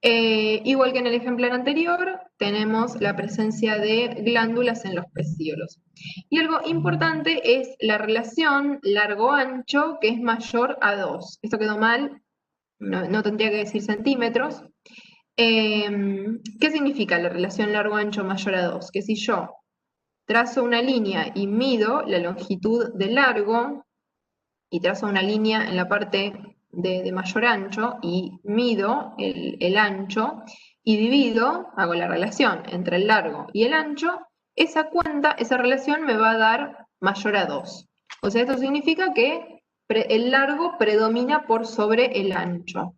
Igual que en el ejemplar anterior, tenemos la presencia de glándulas en los pecíolos. Y algo importante es la relación largo-ancho, que es mayor a 2. Esto quedó mal, no tendría que decir centímetros. ¿Qué significa la relación largo-ancho mayor a 2? Que si yo trazo una línea y mido la longitud de largo, y trazo una línea en la parte de mayor ancho y mido el ancho y divido, hago la relación entre el largo y el ancho, esa relación me va a dar mayor a 2. O sea, esto significa que el largo predomina por sobre el ancho.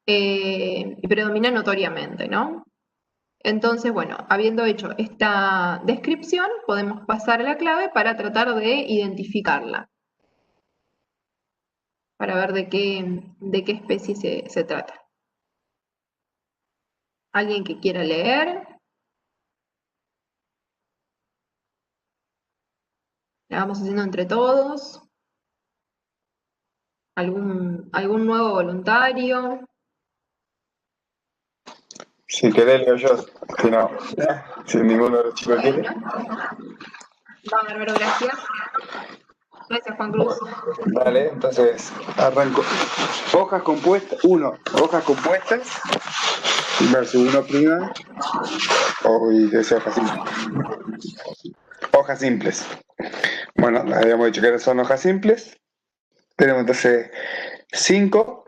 Y predomina notoriamente, ¿no? Entonces, bueno, habiendo hecho esta descripción, podemos pasar a la clave para tratar de identificarla, para ver de qué especie se trata. ¿Alguien que quiera leer? La vamos haciendo entre todos. ¿Algún nuevo voluntario? Si querés leo yo, si no, si ninguno de los chicos quiere. Bárbaro, gracias. Gracias, Juan Cruz. Dale, entonces arranco. Hojas compuestas, hojas compuestas versus 1 prima, y que es hojas simples. Hojas simples. Bueno, habíamos dicho que son hojas simples. Tenemos entonces 5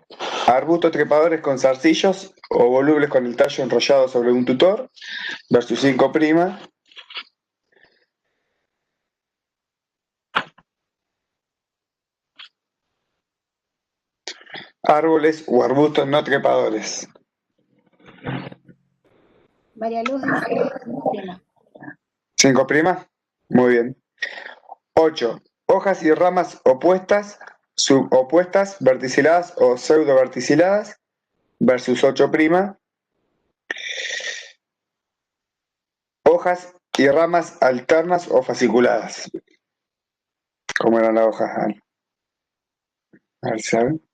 arbustos trepadores con zarcillos o volubles con el tallo enrollado sobre un tutor versus 5 prima. Árboles o arbustos no trepadores. María Luz dice 5 prima. 5 prima. Muy bien. 8. Hojas y ramas opuestas, subopuestas, verticiladas o pseudo-verticiladas versus 8 prima. Hojas y ramas alternas o fasciculadas. ¿Cómo eran las hojas? A ver si saben.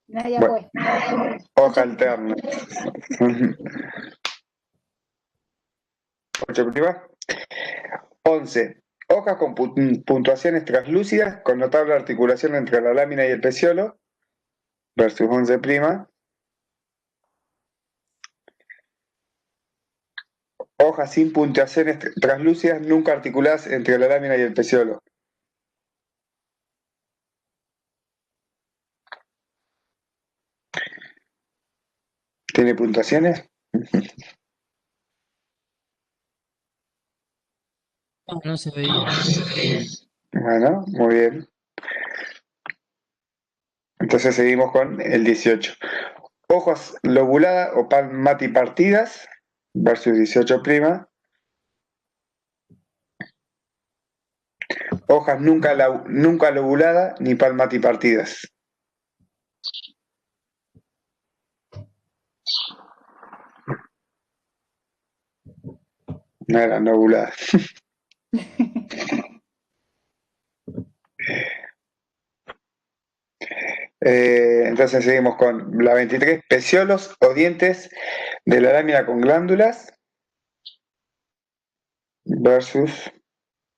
Nadie ha Bueno, puesto. hoja alterna. 8 prima. 11. Hojas con puntuaciones translúcidas con notable articulación entre la lámina y el peciolo versus 11 prima. Hojas sin puntuaciones translúcidas nunca articuladas entre la lámina y el peciolo. ¿Tiene puntuaciones? No se veía. Bueno, muy bien. Entonces seguimos con el 18. Hojas lobuladas o palmatipartidas versus 18 prima. Hojas nunca lobuladas ni palmatipartidas. No eran lobuladas. Entonces seguimos con la 23. Peciolos o dientes de la lámina con glándulas versus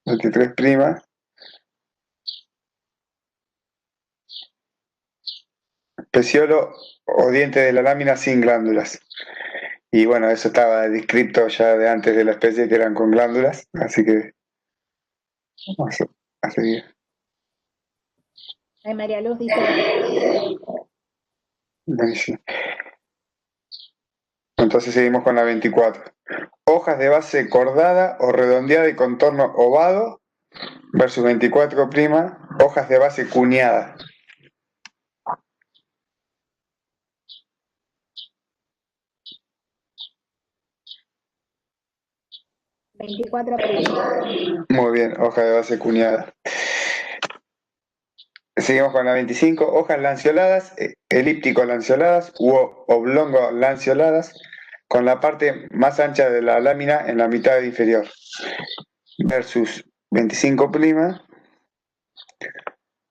23 prima. Peciolo o diente de la lámina sin glándulas. Y bueno, eso estaba descrito ya de antes de la especie, que eran con glándulas, así que vamos a seguir. María Luz dice. Buenísimo. Entonces seguimos con la 24. Hojas de base cordada o redondeada y contorno ovado versus 24 prima. Hojas de base cuneada. 24 prima. Muy bien, hoja de base cuneada. Seguimos con la 25. Hojas lanceoladas, elíptico-lanceoladas u oblongo-lanceoladas, con la parte más ancha de la lámina en la mitad inferior. Versus 25 prima.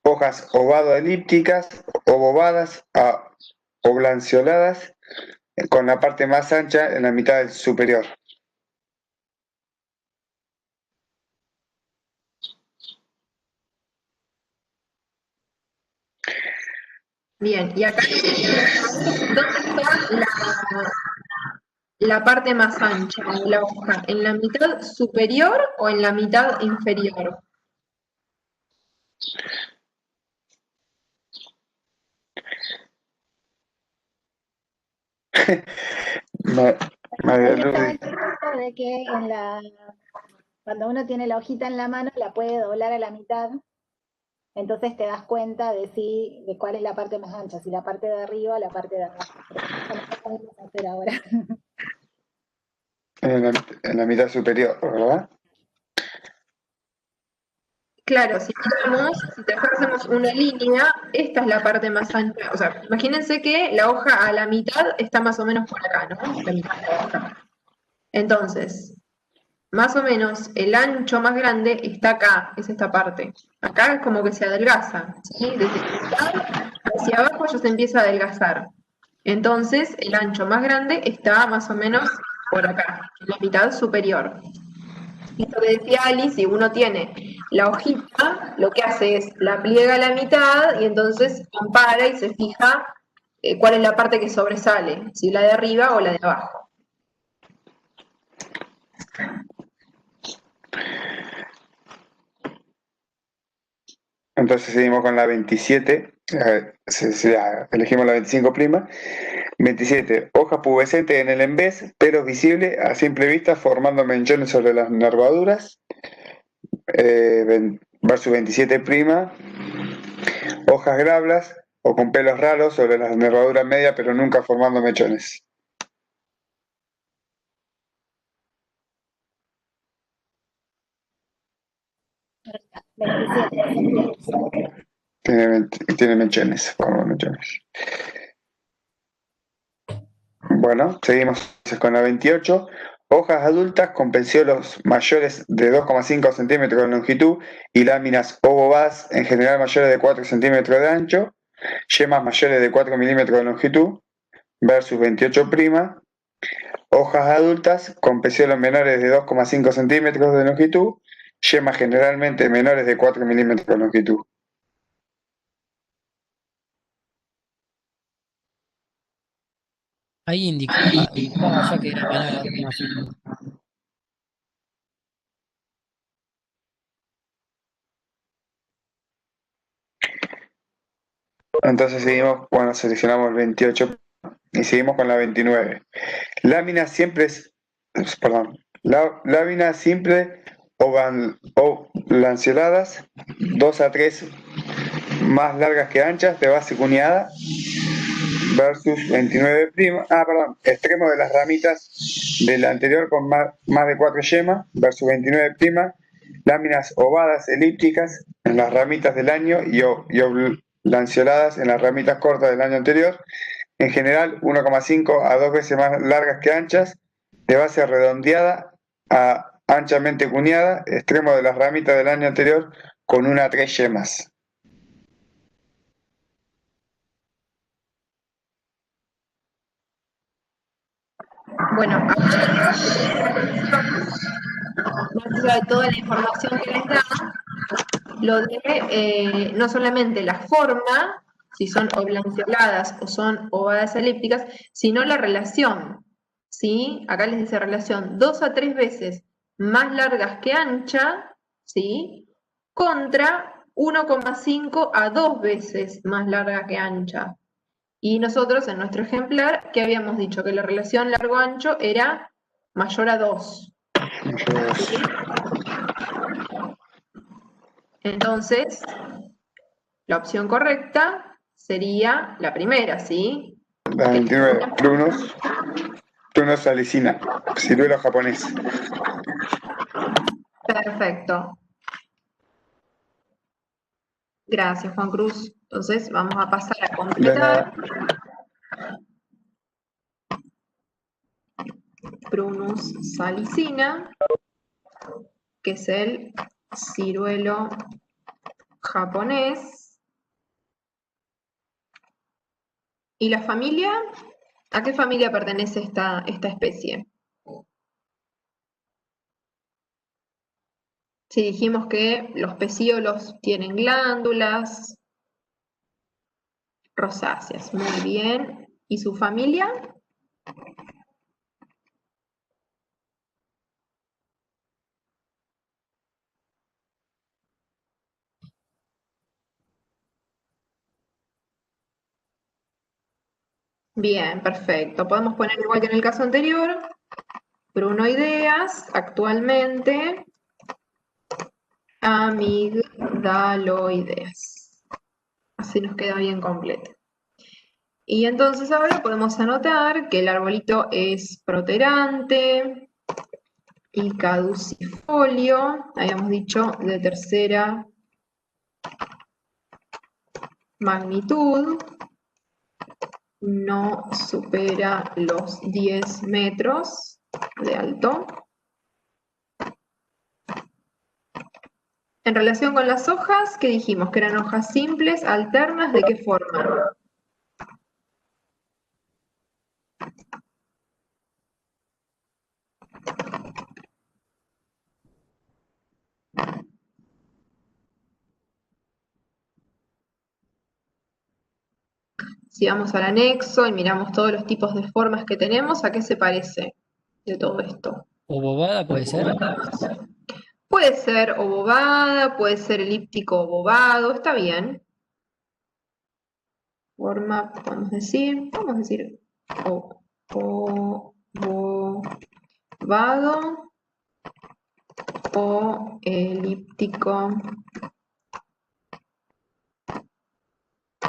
Hojas ovado-elípticas, obovadas a oblanceoladas, con la parte más ancha en la mitad superior. Bien, y acá, ¿dónde está la parte más ancha de la hoja? ¿En la mitad superior o en la mitad inferior? María Luz. Está el de que en la Cuando uno tiene la hojita en la mano, la puede doblar a la mitad, entonces te das cuenta de cuál es la parte más ancha, si la parte de arriba o la parte de abajo. Pero eso no lo podemos hacer ahora. En la mitad superior, ¿verdad? Claro, si trazamos una línea, esta es la parte más ancha. O sea, imagínense que la hoja a la mitad está más o menos por acá, ¿no? La mitad de la hoja. Entonces, más o menos el ancho más grande está acá, es esta parte. Acá es como que se adelgaza, ¿sí? Desde la mitad hacia abajo ya se empieza a adelgazar. Entonces, el ancho más grande está más o menos por acá, en la mitad superior. Y lo que decía Ali, si uno tiene la hojita, lo que hace es la pliega a la mitad y entonces compara y se fija cuál es la parte que sobresale, si la de arriba o la de abajo. Entonces seguimos con la 27, elegimos la 25 prima. 27. Hoja pubescente en el embés, pero visible a simple vista formando menchones sobre las nervaduras. Versus 27 prima. Hojas glabras o con pelos raros sobre las nervaduras medias, pero nunca formando mechones. Tiene mechones, forma mechones. Bueno, seguimos con la 28. Hojas adultas con pecíolos mayores de 2,5 centímetros de longitud y láminas obovadas, en general mayores de 4 centímetros de ancho, yemas mayores de 4 milímetros de longitud, versus 28 prima. Hojas adultas con pecíolos menores de 2,5 centímetros de longitud, yemas generalmente menores de 4 milímetros de longitud. Ahí indicaba ya que era menor a 2,5. Entonces seguimos, bueno, seleccionamos el 28 y seguimos con la 29. Láminas simple o lanceoladas, 2 a 3 más largas que anchas, de base cuneada, versus 29 prima, extremo de las ramitas del anterior con más de 4 yemas, versus 29 prima, láminas ovadas elípticas en las ramitas del año y lanceoladas en las ramitas cortas del año anterior, en general 1,5 a 2 veces más largas que anchas, de base redondeada a anchamente cuneada, extremo de las ramitas del año anterior con 1 a 3 yemas. Bueno, más allá de toda la información que les da, lo de no solamente la forma, si son oblanceoladas o son ovadas elípticas, sino la relación, ¿sí? Acá les dice relación 2 a 3 veces más largas que ancha, ¿sí? Contra 1,5 a 2 veces más larga que ancha. Y nosotros en nuestro ejemplar, ¿qué habíamos dicho? Que la relación largo-ancho era mayor a 2. ¿Sí? Entonces, la opción correcta sería la primera, ¿sí? La 29, Prunus salicina, ciruelo japonés. Perfecto. Gracias, Juan Cruz. Entonces, vamos a pasar a completar. Prunus salicina, que es el ciruelo japonés. ¿Y la familia? ¿A qué familia pertenece esta especie? Si dijimos que los pecíolos tienen glándulas rosáceas, muy bien. ¿Y su familia? Bien, perfecto. Podemos poner igual que en el caso anterior, prunoideas, actualmente, amigdaloideas. Así nos queda bien completo. Y entonces ahora podemos anotar que el arbolito es proterante y caducifolio, habíamos dicho de tercera magnitud, no supera los 10 metros de alto. En relación con las hojas, ¿qué dijimos? Que eran hojas simples, alternas, ¿de qué forma? Si vamos al anexo y miramos todos los tipos de formas que tenemos, ¿a qué se parece de todo esto? ¿Obovada puede ser? Puede ser obovada, puede ser elíptico obovado, está bien. Forma, vamos a decir ovado o elíptico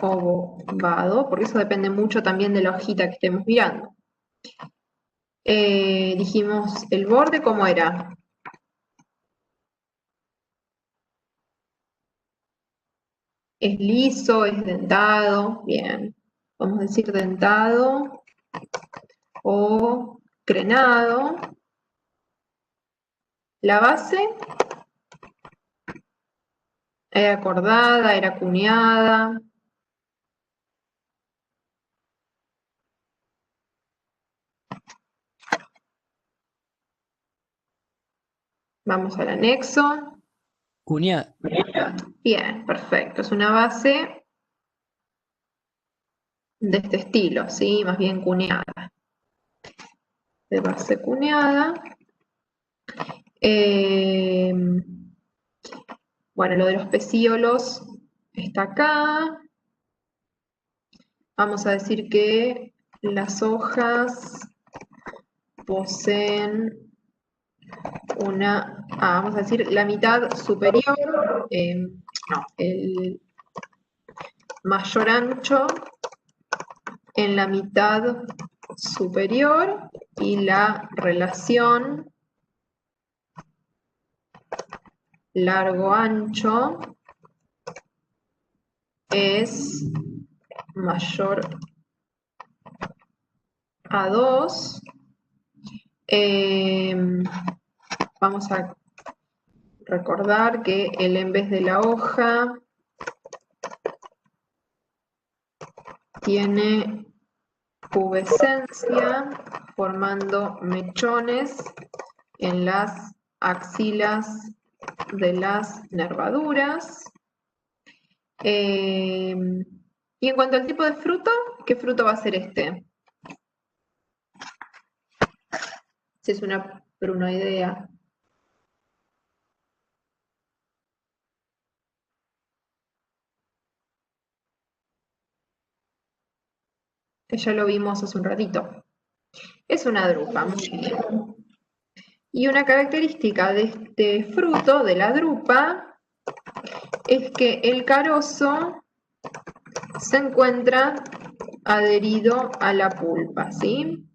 obovado, porque eso depende mucho también de la hojita que estemos mirando. Dijimos el borde, ¿cómo era? ¿Es liso, es dentado? Bien, vamos a decir dentado o crenado. La base era cordada, era cuneada. Vamos al anexo. Cuñada. Bien, perfecto. Es una base de este estilo, ¿sí? Más bien cuneada. De base cuneada. Bueno, lo de los pecíolos está acá. Vamos a decir que las hojas poseen vamos a decir la mitad superior, no, el mayor ancho en la mitad superior y la relación largo-ancho es mayor a 2. Vamos a recordar que el en vez de la hoja tiene pubescencia formando mechones en las axilas de las nervaduras. Y en cuanto al tipo de fruto, ¿qué fruto va a ser este? Si es una prunoidea. Que ya lo vimos hace un ratito. Es una drupa, muy bien. Y una característica de este fruto, de la drupa, es que el carozo se encuentra adherido a la pulpa, ¿sí?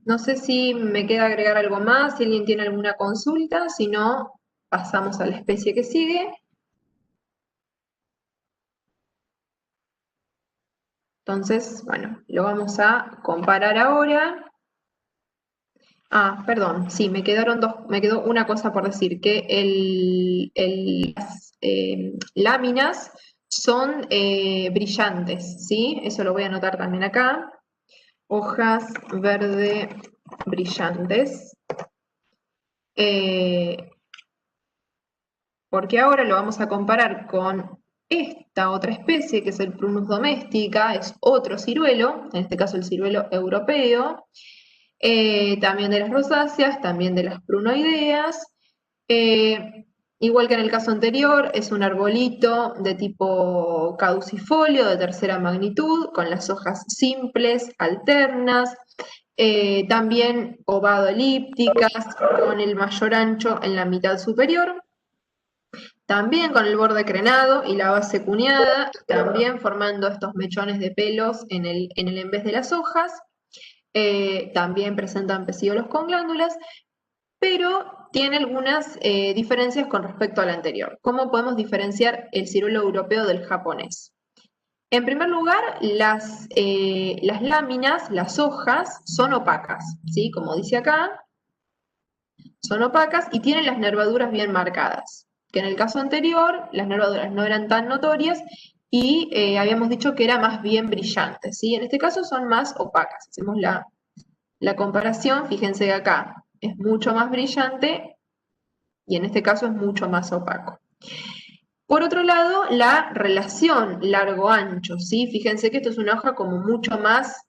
No sé si me queda agregar algo más, si alguien tiene alguna consulta, si no, pasamos a la especie que sigue. Entonces, bueno, lo vamos a comparar ahora. Ah, perdón, sí, me quedó una cosa por decir, que las láminas son brillantes, ¿sí? Eso lo voy a anotar también acá. Hojas verde brillantes. Porque ahora lo vamos a comparar con esta otra especie, que es el Prunus domestica, es otro ciruelo, en este caso el ciruelo europeo, también de las rosáceas, también de las prunoideas. Igual que en el caso anterior, es un arbolito de tipo caducifolio de tercera magnitud, con las hojas simples, alternas, También ovado-elípticas, con el mayor ancho en la mitad superior. También con el borde crenado y la base cuneada, también formando estos mechones de pelos en el embés de las hojas. También presentan pecíolos con glándulas, pero tiene algunas diferencias con respecto al anterior. ¿Cómo podemos diferenciar el ciruelo europeo del japonés? En primer lugar, las láminas, las hojas, son opacas, ¿sí? Como dice acá, son opacas y tienen las nervaduras bien marcadas, que en el caso anterior las nervaduras no eran tan notorias y habíamos dicho que era más bien brillante, ¿sí? En este caso son más opacas. Hacemos la comparación, fíjense que acá es mucho más brillante y en este caso es mucho más opaco. Por otro lado, la relación largo-ancho, ¿sí? Fíjense que esto es una hoja como mucho más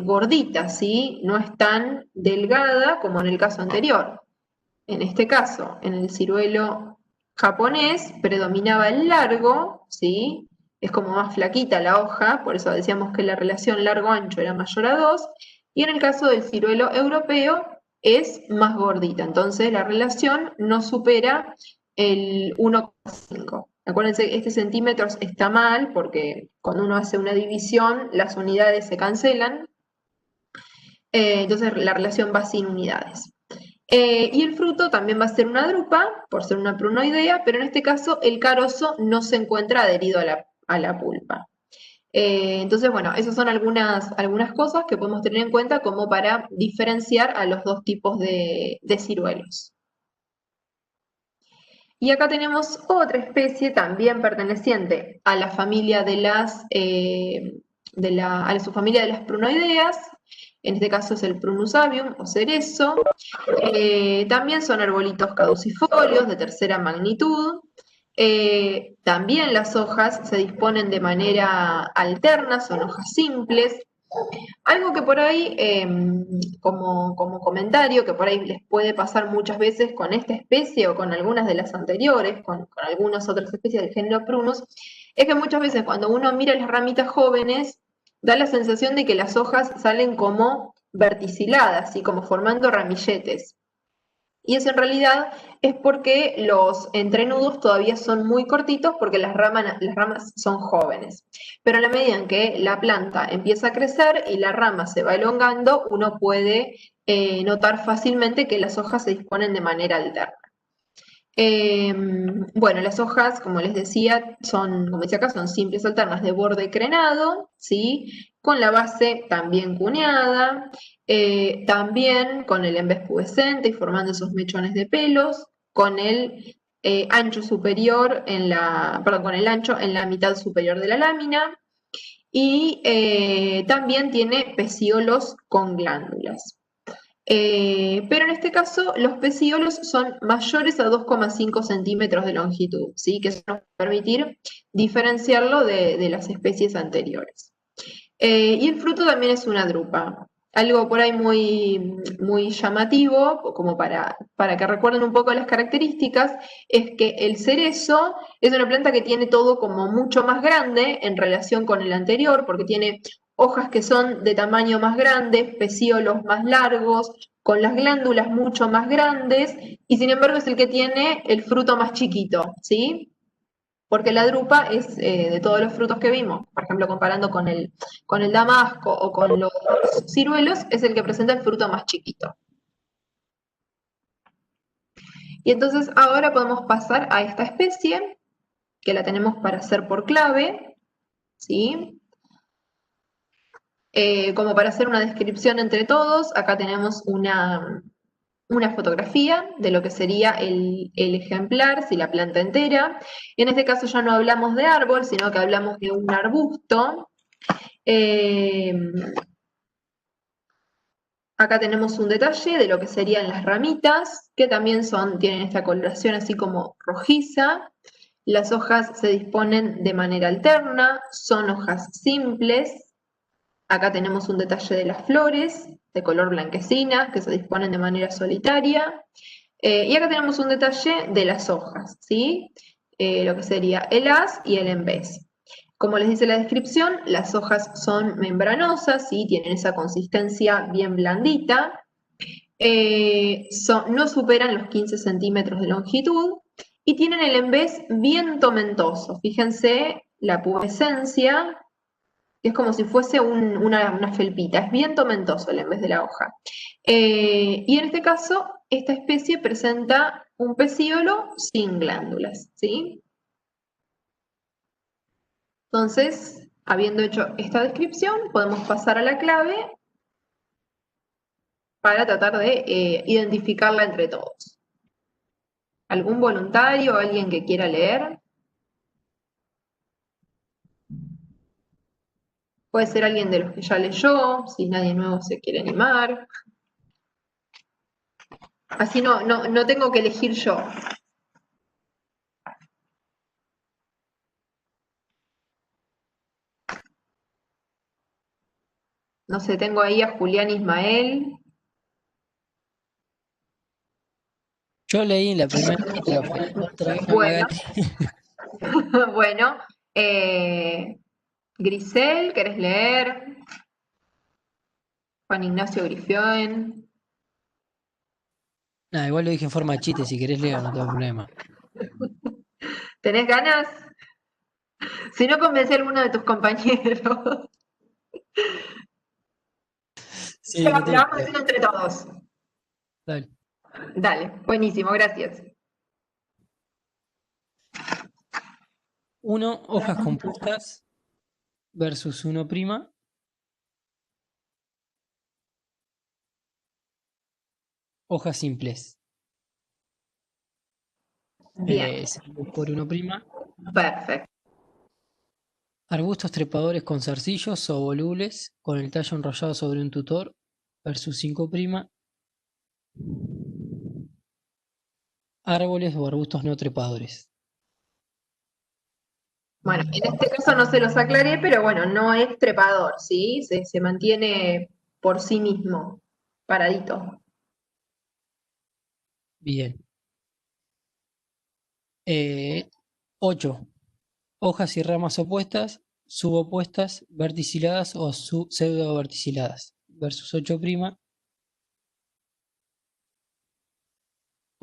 gordita, ¿sí? No es tan delgada como en el caso anterior. En este caso, en el ciruelo japonés, predominaba el largo, ¿sí? Es como más flaquita la hoja, por eso decíamos que la relación largo-ancho era mayor a 2, y en el caso del ciruelo europeo es más gordita, entonces la relación no supera el 1,5. Acuérdense, este centímetros está mal porque cuando uno hace una división las unidades se cancelan, entonces la relación va sin unidades. Y el fruto también va a ser una drupa, por ser una prunoidea, pero en este caso el carozo no se encuentra adherido a la pulpa. Entonces, bueno, esas son algunas cosas que podemos tener en cuenta como para diferenciar a los dos tipos de ciruelos. Y acá tenemos otra especie también perteneciente a la familia a la subfamilia de las prunoideas. En este caso es el Prunusabium o cerezo. También son arbolitos caducifolios de tercera magnitud. También las hojas se disponen de manera alterna, son hojas simples. Algo que por ahí, como comentario, que por ahí les puede pasar muchas veces con esta especie o con algunas de las anteriores, con algunas otras especies del género Prunus, es que muchas veces cuando uno mira las ramitas jóvenes, da la sensación de que las hojas salen como verticiladas y como formando ramilletes. Y eso en realidad es porque los entrenudos todavía son muy cortitos porque las ramas son jóvenes. Pero a la medida en que la planta empieza a crecer y la rama se va elongando, uno puede notar fácilmente que las hojas se disponen de manera alterna. Bueno, las hojas, como les decía, como decía acá, son simples alternas de borde crenado, ¿sí? Con la base también cuneada, también con el embés pubescente y formando esos mechones de pelos, con el ancho superior con el ancho en la mitad superior de la lámina, y también tiene pecíolos con glándulas. Pero en este caso los pecíolos son mayores a 2,5 centímetros de longitud, ¿sí? Que eso nos va a permitir diferenciarlo de las especies anteriores. Y el fruto también es una drupa. Algo por ahí muy, muy llamativo, como para que recuerden un poco las características, es que el cerezo es una planta que tiene todo como mucho más grande en relación con el anterior, porque tiene hojas que son de tamaño más grande, pecíolos más largos, con las glándulas mucho más grandes, y sin embargo es el que tiene el fruto más chiquito, ¿sí? Porque la drupa es, de todos los frutos que vimos, por ejemplo, comparando con el damasco o con los ciruelos, es el que presenta el fruto más chiquito. Y entonces ahora podemos pasar a esta especie, que la tenemos para hacer por clave, ¿sí? Como para hacer una descripción entre todos, acá tenemos una fotografía de lo que sería el ejemplar, si la planta entera. En este caso ya no hablamos de árbol, sino que hablamos de un arbusto. Acá tenemos un detalle de lo que serían las ramitas, que también tienen esta coloración así como rojiza. Las hojas se disponen de manera alterna, son hojas simples. Acá tenemos un detalle de las flores, de color blanquecina, que se disponen de manera solitaria. Y acá tenemos un detalle de las hojas, ¿sí? Lo que sería el haz y el embés. Como les dice la descripción, las hojas son membranosas, ¿sí? Tienen esa consistencia bien blandita, no superan los 15 centímetros de longitud y tienen el embés bien tomentoso. Fíjense la pubescencia, es como si fuese una felpita, es bien tomentoso el embés de la hoja. Y en este caso, esta especie presenta un pecíolo sin glándulas, ¿sí? Entonces, habiendo hecho esta descripción, podemos pasar a la clave para tratar de identificarla entre todos. ¿Algún voluntario, alguien que quiera leer? Puede ser alguien de los que ya leyó, si nadie nuevo se quiere animar. Así no tengo que elegir yo. No sé, tengo ahí a Julián Ismael. Yo leí en la primera letra, pero otra vez no me Bueno, hagas. bueno. Grisel, ¿querés leer? Juan Ignacio Grifión. Nada, igual lo dije en forma de chiste, si querés leer, no tengo problema. ¿Tenés ganas? Si no, convence a alguno de tus compañeros. Sí, Lo no tengo vamos problema. haciendo entre todos. Dale. Dale, buenísimo, gracias. 1, hojas compuestas versus 1'. Hojas simples. Bien, Seguimos por 1'. perfecto. Arbustos trepadores con zarcillos o volubles con el tallo enrollado sobre un tutor versus 5'. Árboles o arbustos no trepadores. Bueno, en este caso no se los aclaré, pero bueno, no es trepador, ¿sí? Se mantiene por sí mismo, paradito. Bien. 8. Hojas y ramas opuestas, subopuestas, verticiladas o pseudo-verticiladas. Versus 8'.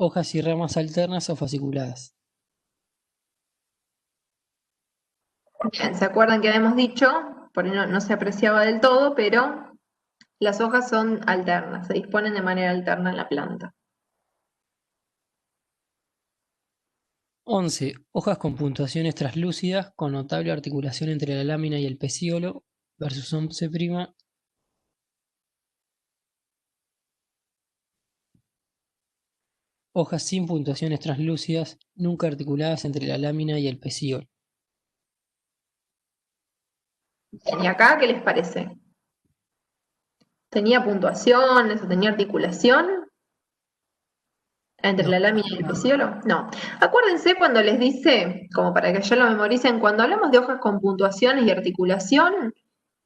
Hojas y ramas alternas o fasciculadas. Bien, ¿se acuerdan que habíamos dicho? Por ahí no se apreciaba del todo, pero las hojas son alternas, se disponen de manera alterna en la planta. 11. Hojas con puntuaciones translúcidas con notable articulación entre la lámina y el pecíolo. Versus 11'. Hojas sin puntuaciones translúcidas, nunca articuladas entre la lámina y el pecíolo. Bien, ¿y acá qué les parece? ¿Tenía puntuaciones o tenía articulación entre No. la lámina y el pecíolo? No. Acuérdense cuando les dice, como para que ya lo memoricen, cuando hablamos de hojas con puntuaciones y articulación,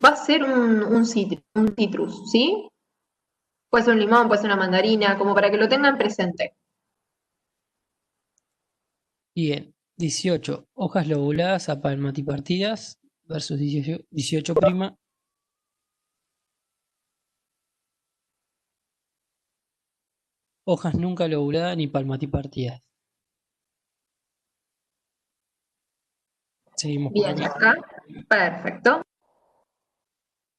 va a ser un citrus, ¿sí? Puede ser un limón, puede ser una mandarina, como para que lo tengan presente. Bien. 18. Hojas lobuladas apalmatipartidas versus 18'. Hojas nunca lobuladas ni palmatipartidas. Seguimos por Bien, acá. acá. Perfecto.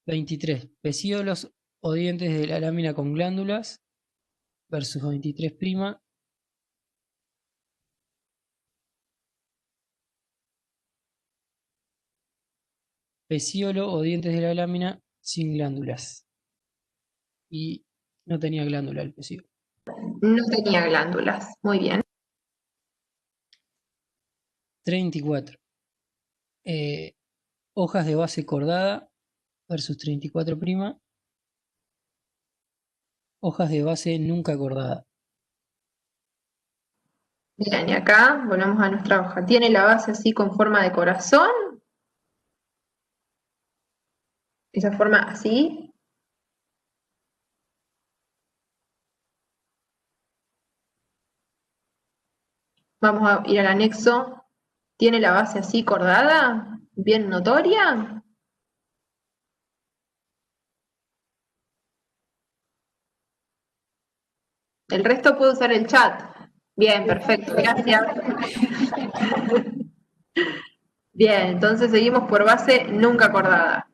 23. Pecíolos o dientes de la lámina con glándulas versus 23'. Pecíolo o dientes de la lámina sin glándulas. Y no tenía glándula el pecíolo. No tenía glándulas. Muy bien. 34. Hojas de base cordada versus 34'. Hojas de base nunca cordada. Bien, y acá volvemos a nuestra hoja. Tiene la base así con forma de corazón. Esa forma así. Vamos a ir al anexo. ¿Tiene la base así cordada? bien notoria. El resto puede usar el chat. Bien, perfecto, gracias. Bien, entonces seguimos por base nunca acordada.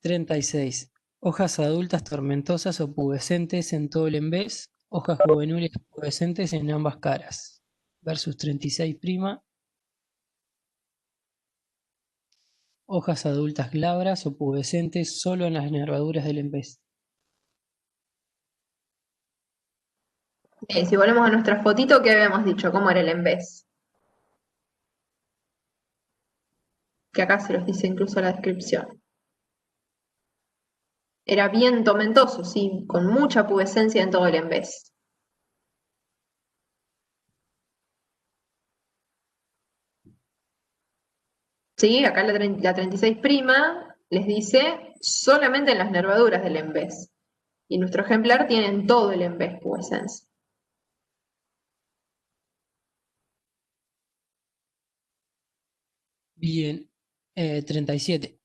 36. Hojas adultas tomentosas o pubescentes en todo el embés, hojas juveniles pubescentes en ambas caras. Versus 36'. Hojas adultas glabras o pubescentes solo en las nervaduras del embés. Bien, si volvemos a nuestra fotito, ¿qué habíamos dicho? ¿Cómo era el embés? Que acá se los dice incluso la descripción. Era bien tomentoso, sí, con mucha pubescencia en todo el embés. Sí, acá la 36' les dice solamente en las nervaduras del embés. Y nuestro ejemplar tiene en todo el embés pubescencia. Bien, 37.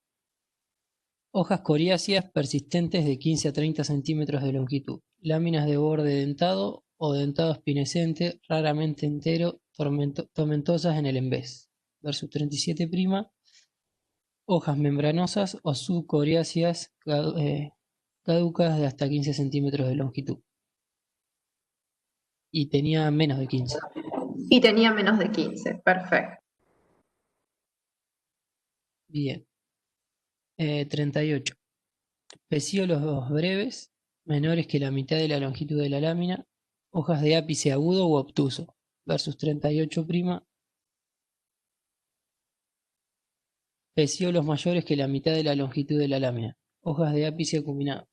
Hojas coriáceas persistentes de 15 a 30 centímetros de longitud. Láminas de borde dentado o dentado espinescente, raramente entero, tomentosas en el embés. Versus 37'. Hojas membranosas o subcoriáceas caducas de hasta 15 centímetros de longitud. Y tenía menos de 15. Y tenía menos de 15, perfecto. Bien. 38. Pecíolos breves, menores que la mitad de la longitud de la lámina, hojas de ápice agudo u obtuso. Versus 38'. Pecíolos mayores que la mitad de la longitud de la lámina, hojas de ápice acuminado.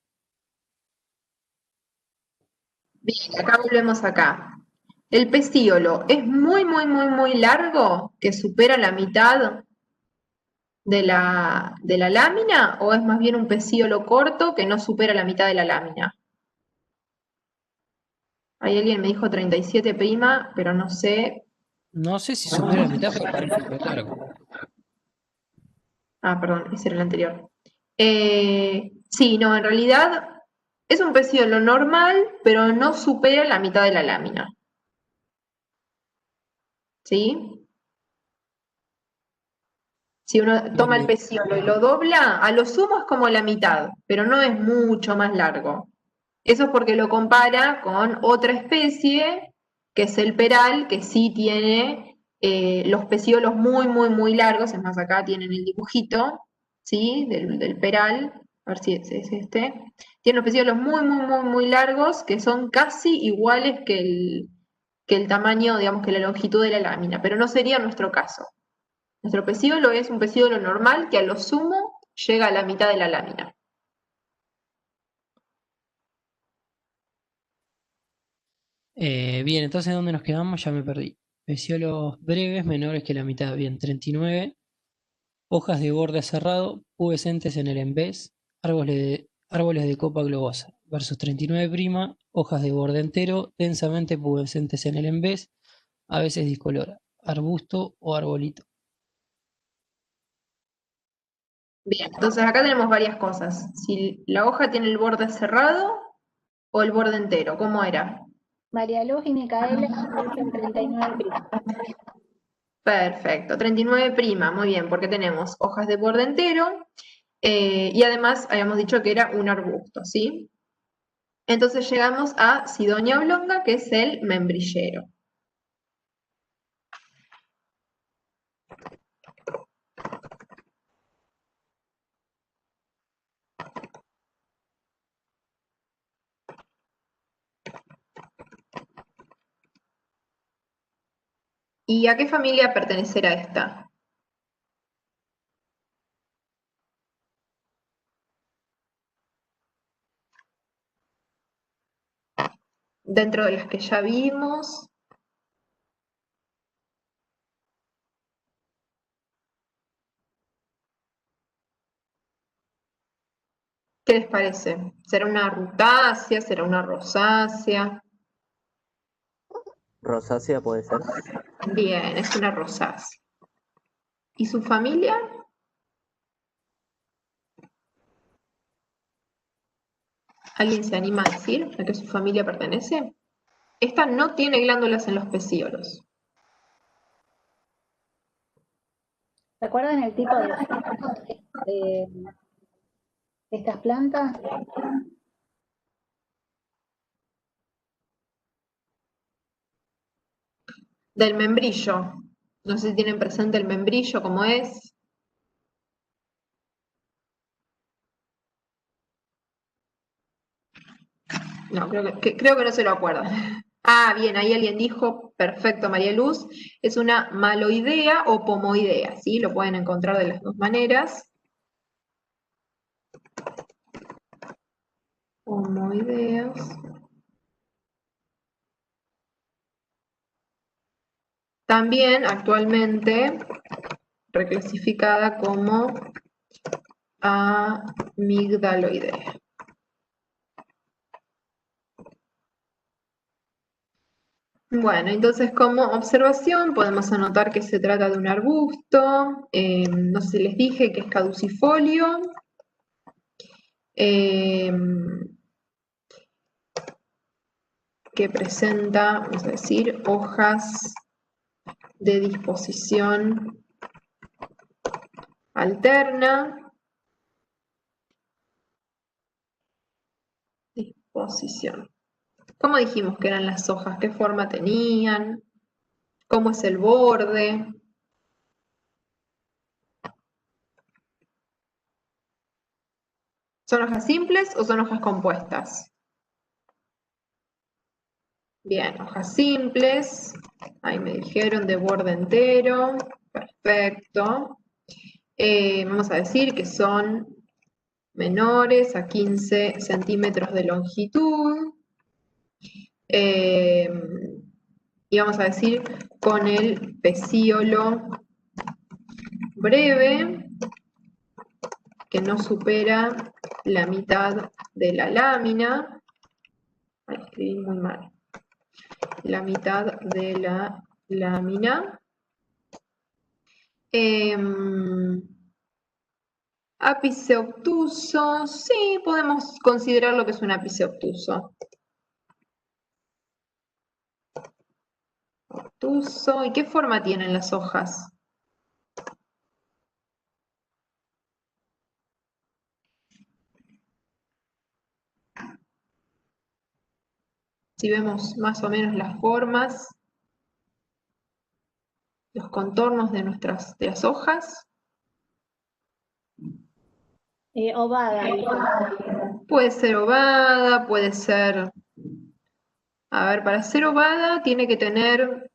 Bien, acá volvemos acá. El pecíolo es muy largo, que supera la mitad de la lámina, o es más bien un pecíolo corto que no supera la mitad de la lámina. Ahí alguien me dijo 37', pero no sé. No sé si supera la mitad, pero parece súper largo. Ah, perdón, ese era el anterior. Sí, no, en realidad es un pecíolo normal, pero no supera la mitad de la lámina. ¿Sí? Si uno toma el Vale. pecíolo y lo dobla, a lo sumo es como la mitad, pero no es mucho más largo. Eso es porque lo compara con otra especie, que es el peral, que sí tiene los pecíolos muy largos. Es más, acá tienen el dibujito, ¿sí? Del peral, a ver si es este. Tiene los pecíolos muy largos, que son casi iguales que el tamaño, digamos, que la longitud de la lámina, pero no sería nuestro caso. Nuestro pecíolo es un pecíolo normal que a lo sumo llega a la mitad de la lámina. Bien, entonces ¿dónde nos quedamos? Ya me perdí. Pecíolos breves, menores que la mitad. Bien, 39. Hojas de borde cerrado, pubescentes en el embés, árboles de copa globosa. Versus 39'. Hojas de borde entero, densamente pubescentes en el embés, a veces discolora. Arbusto o arbolito. Bien, entonces acá tenemos varias cosas. Si la hoja tiene el borde cerrado o el borde entero, ¿cómo era? María Luz y Micaela dicen 39'. Perfecto, 39', muy bien, porque tenemos hojas de borde entero y además habíamos dicho que era un arbusto, ¿sí? Entonces llegamos a Sidonia oblonga, que es el membrillero. ¿Y a qué familia pertenecerá esta? Dentro de las que ya vimos. ¿Qué les parece? ¿Será una rutácea? ¿Será una rosácea? Rosácea puede ser. Bien, es una rosácea. ¿Y su familia? ¿Alguien se anima a decir a qué su familia pertenece? Esta no tiene glándulas en los pecíolos. ¿Recuerdan el tipo de estas plantas? Del membrillo. No sé si tienen presente el membrillo, cómo es. No, creo que no se lo acuerdan. Ah, bien, ahí alguien dijo, perfecto, María Luz, es una maloidea o pomoidea, ¿sí? Lo pueden encontrar de las dos maneras. Pomoideas. También actualmente reclasificada como amigdaloidea. Bueno, entonces como observación podemos anotar que se trata de un arbusto, no sé si les dije que es caducifolio, que presenta, vamos a decir, hojas de disposición alterna. Disposición. ¿Cómo dijimos que eran las hojas? ¿Qué forma tenían? ¿Cómo es el borde? ¿Son hojas simples o son hojas compuestas? Bien, hojas simples. Ahí me dijeron de borde entero. Perfecto. Vamos a decir que son menores a 15 centímetros de longitud. Y vamos a decir con el pecíolo breve, que no supera la mitad de la lámina. Ay, escribí muy mal. La mitad de la lámina. Ápice obtuso, sí, podemos considerar lo que es un ápice obtuso. Obtuso, ¿y qué forma tienen las hojas? Si vemos más o menos las formas, los contornos de las hojas. Ovada. Puede ser ovada, puede ser... A ver, para ser ovada tiene que tener...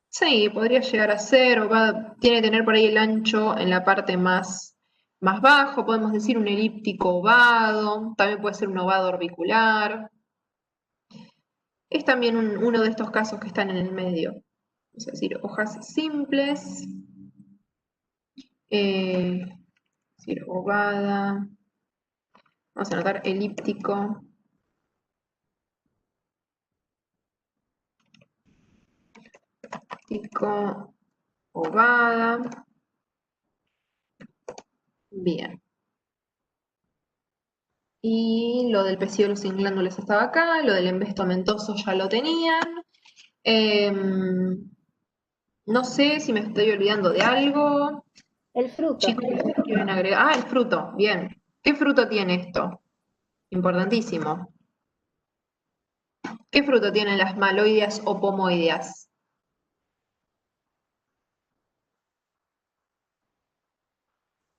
Sí, podría llegar a ser ovada, tiene que tener por ahí el ancho en la parte más bajo, podemos decir un elíptico ovado, también puede ser un ovado orbicular. Es también uno de estos casos que están en el medio. Es decir, hojas simples, es decir, ovada. Vamos a anotar elíptico. Elíptico, ovada. Bien. Y lo del pecíolo sin glándulas estaba acá, lo del embesto amentoso ya lo tenían. No sé si me estoy olvidando de algo. El fruto. Chicos, ¿quieren agregar? Ah, el fruto, bien. ¿Qué fruto tiene esto? Importantísimo. ¿Qué fruto tienen las maloideas o pomoideas?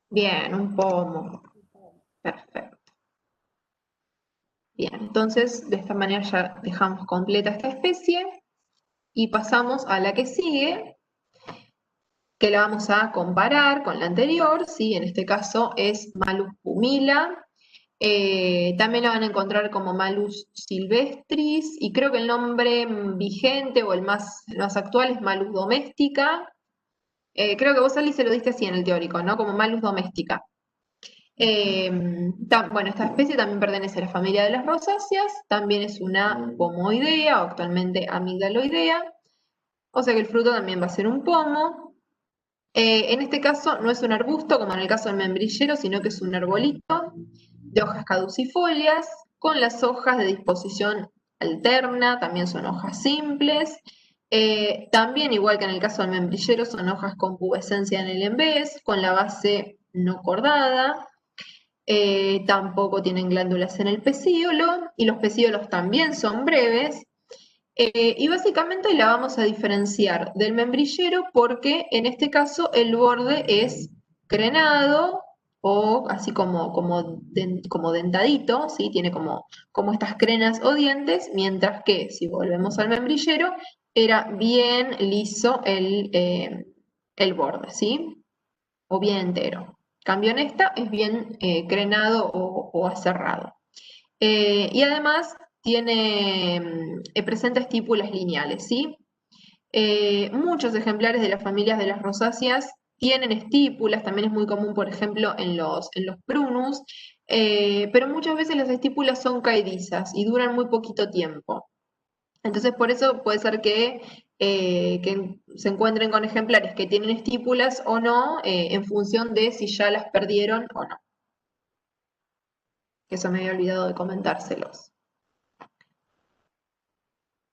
Bien, un pomo. Perfecto. Bien, entonces de esta manera ya dejamos completa esta especie y pasamos a la que sigue, que la vamos a comparar con la anterior, ¿sí? En este caso es Malus pumila. También la van a encontrar como Malus silvestris, y creo que el nombre vigente o el más actual es Malus domestica. Creo que vos, Ali, se lo diste así en el teórico, ¿no? Como Malus domestica. Bueno, esta especie también pertenece a la familia de las rosáceas, también es una pomoidea o actualmente amigdaloidea, o sea que el fruto también va a ser un pomo. En este caso no es un arbusto como en el caso del membrillero, sino que es un arbolito de hojas caducifolias con las hojas de disposición alterna, también son hojas simples. También, igual que en el caso del membrillero, son hojas con pubescencia en el embés, con la base no cordada. Tampoco tienen glándulas en el pecíolo y los pecíolos también son breves. Y básicamente la vamos a diferenciar del membrillero porque en este caso el borde es crenado o así como dentadito, ¿sí? Tiene como estas crenas o dientes, mientras que si volvemos al membrillero era bien liso el borde, ¿sí? O bien entero. Cambio en esta es bien crenado o aserrado. Y además presenta estípulas lineales, ¿sí? Muchos ejemplares de las familias de las rosáceas tienen estípulas, también es muy común, por ejemplo, en los prunus, pero muchas veces las estípulas son caedizas y duran muy poquito tiempo. Entonces, por eso puede ser que se encuentren con ejemplares que tienen estípulas o no, en función de si ya las perdieron o no. Eso me había olvidado de comentárselos.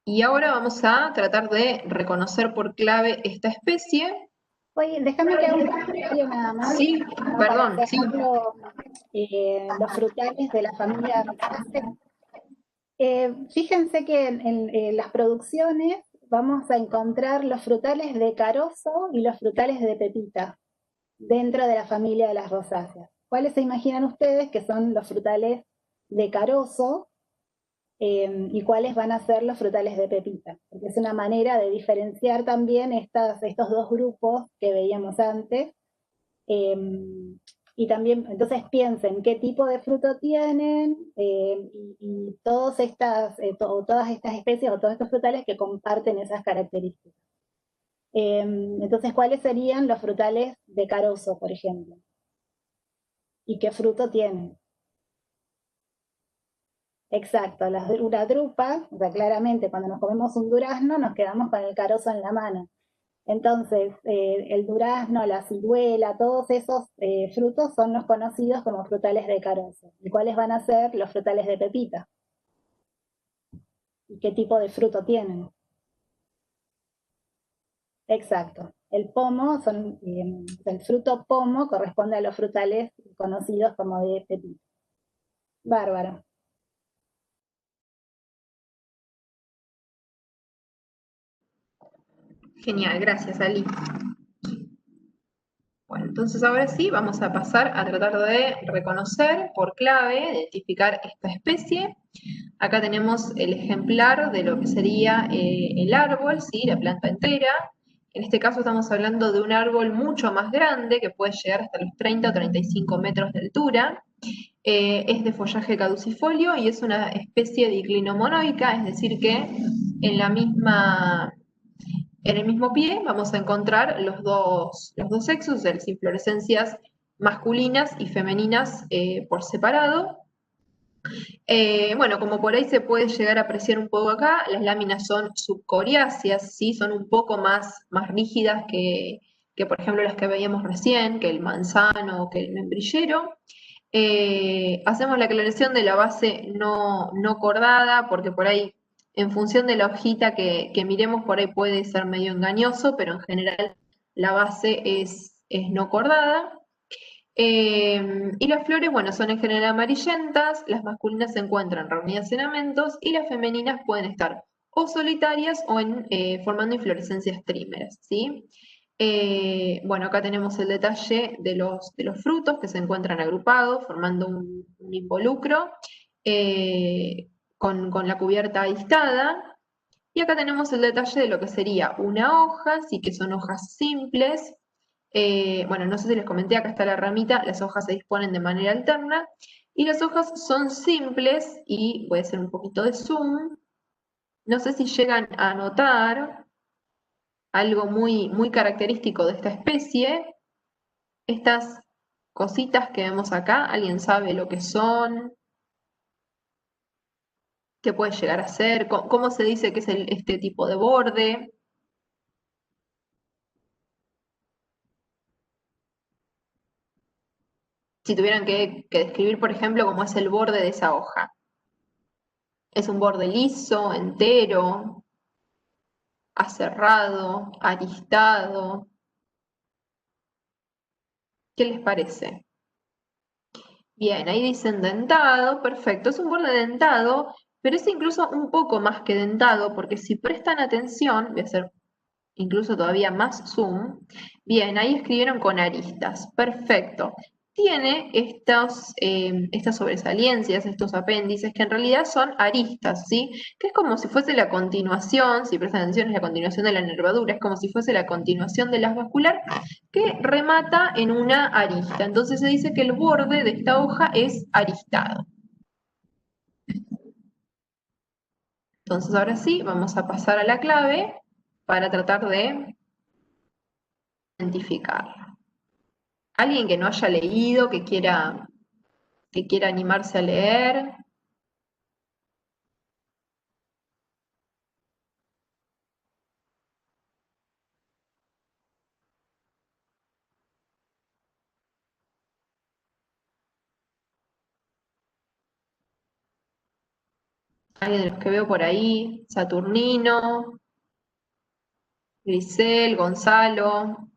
Y ahora vamos a tratar de reconocer por clave esta especie. Oye, déjame que haga un comentario nada más, Sí, como perdón, para sí. cerrar los frutales de la familia Rosácea. Fíjense que en las producciones vamos a encontrar los frutales de carozo y los frutales de pepita dentro de la familia de las rosáceas. ¿Cuáles se imaginan ustedes que son los frutales de carozo y cuáles van a ser los frutales de pepita? Porque es una manera de diferenciar también estos dos grupos que veíamos antes. Y también, entonces piensen qué tipo de fruto tienen y todas estas especies o todos estos frutales que comparten esas características. Entonces, ¿cuáles serían los frutales de carozo, por ejemplo? ¿Y qué fruto tienen? Exacto, una drupa, o sea, claramente cuando nos comemos un durazno nos quedamos con el carozo en la mano. Entonces, el durazno, la ciruela, todos esos frutos son los conocidos como frutales de carozo. ¿Y cuáles van a ser los frutales de pepita? ¿Y qué tipo de fruto tienen? Exacto. El fruto pomo corresponde a los frutales conocidos como de pepita. Bárbaro. Genial, gracias, Ali. Bueno, entonces ahora sí vamos a pasar a tratar de reconocer por clave, identificar esta especie. Acá tenemos el ejemplar de lo que sería el árbol, ¿sí? La planta entera. En este caso estamos hablando de un árbol mucho más grande, que puede llegar hasta los 30 o 35 metros de altura. Es de follaje caducifolio y es una especie diclinomonoica, es decir que en el mismo pie vamos a encontrar los dos sexos, las inflorescencias masculinas y femeninas por separado. Bueno, como por ahí se puede llegar a apreciar un poco acá, las láminas son subcoriáceas, ¿sí? Son un poco más rígidas que, por ejemplo, las que veíamos recién, que el manzano o que el membrillero. Hacemos la aclaración de la base no cordada, porque por ahí, en función de la hojita que miremos, por ahí puede ser medio engañoso, pero en general la base es no cordada. Y las flores, bueno, son en general amarillentas, las masculinas se encuentran reunidas en amentos y las femeninas pueden estar o solitarias o formando inflorescencias trímeras, ¿sí? Bueno, acá tenemos el detalle de los frutos que se encuentran agrupados, formando un involucro con la cubierta aistada. Y acá tenemos el detalle de lo que sería una hoja, sí que son hojas simples. Bueno, no sé si les comenté, acá está la ramita, las hojas se disponen de manera alterna y las hojas son simples y voy a hacer un poquito de zoom. No sé si llegan a notar algo muy característico de esta especie. Estas cositas que vemos acá, ¿alguien sabe lo que son? ¿Qué puede llegar a ser? ¿Cómo se dice que es este tipo de borde? Si tuvieran que describir, por ejemplo, cómo es el borde de esa hoja. ¿Es un borde liso, entero, aserrado, aristado? ¿Qué les parece? Bien, ahí dicen dentado, perfecto. Es un borde dentado, pero es incluso un poco más que dentado, porque si prestan atención, voy a hacer incluso todavía más zoom. Bien, ahí escribieron con aristas, perfecto. Tiene estas sobresaliencias, estos apéndices, que en realidad son aristas, ¿sí? Que es como si fuese la continuación, si prestan atención, es la continuación de la nervadura, es como si fuese la continuación de la vascular, que remata en una arista. Entonces se dice que el borde de esta hoja es aristado. Entonces ahora sí, vamos a pasar a la clave para tratar de identificar. Alguien que no haya leído, que quiera animarse a leer. Alguien de los que veo por ahí. Saturnino, Grisel, Gonzalo.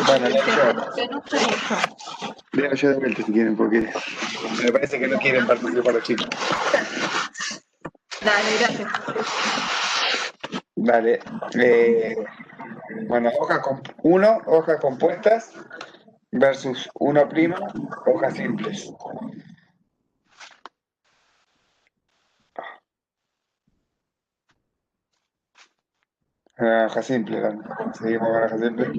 Bueno, Que no sé mucho. leo yo de vuelta si quieren, porque me parece que no quieren participar los chicos. Dale, gracias. Dale. Bueno, hojas compuestas versus 1', hojas simples. Hoja simple, dale. Seguimos con hoja simple.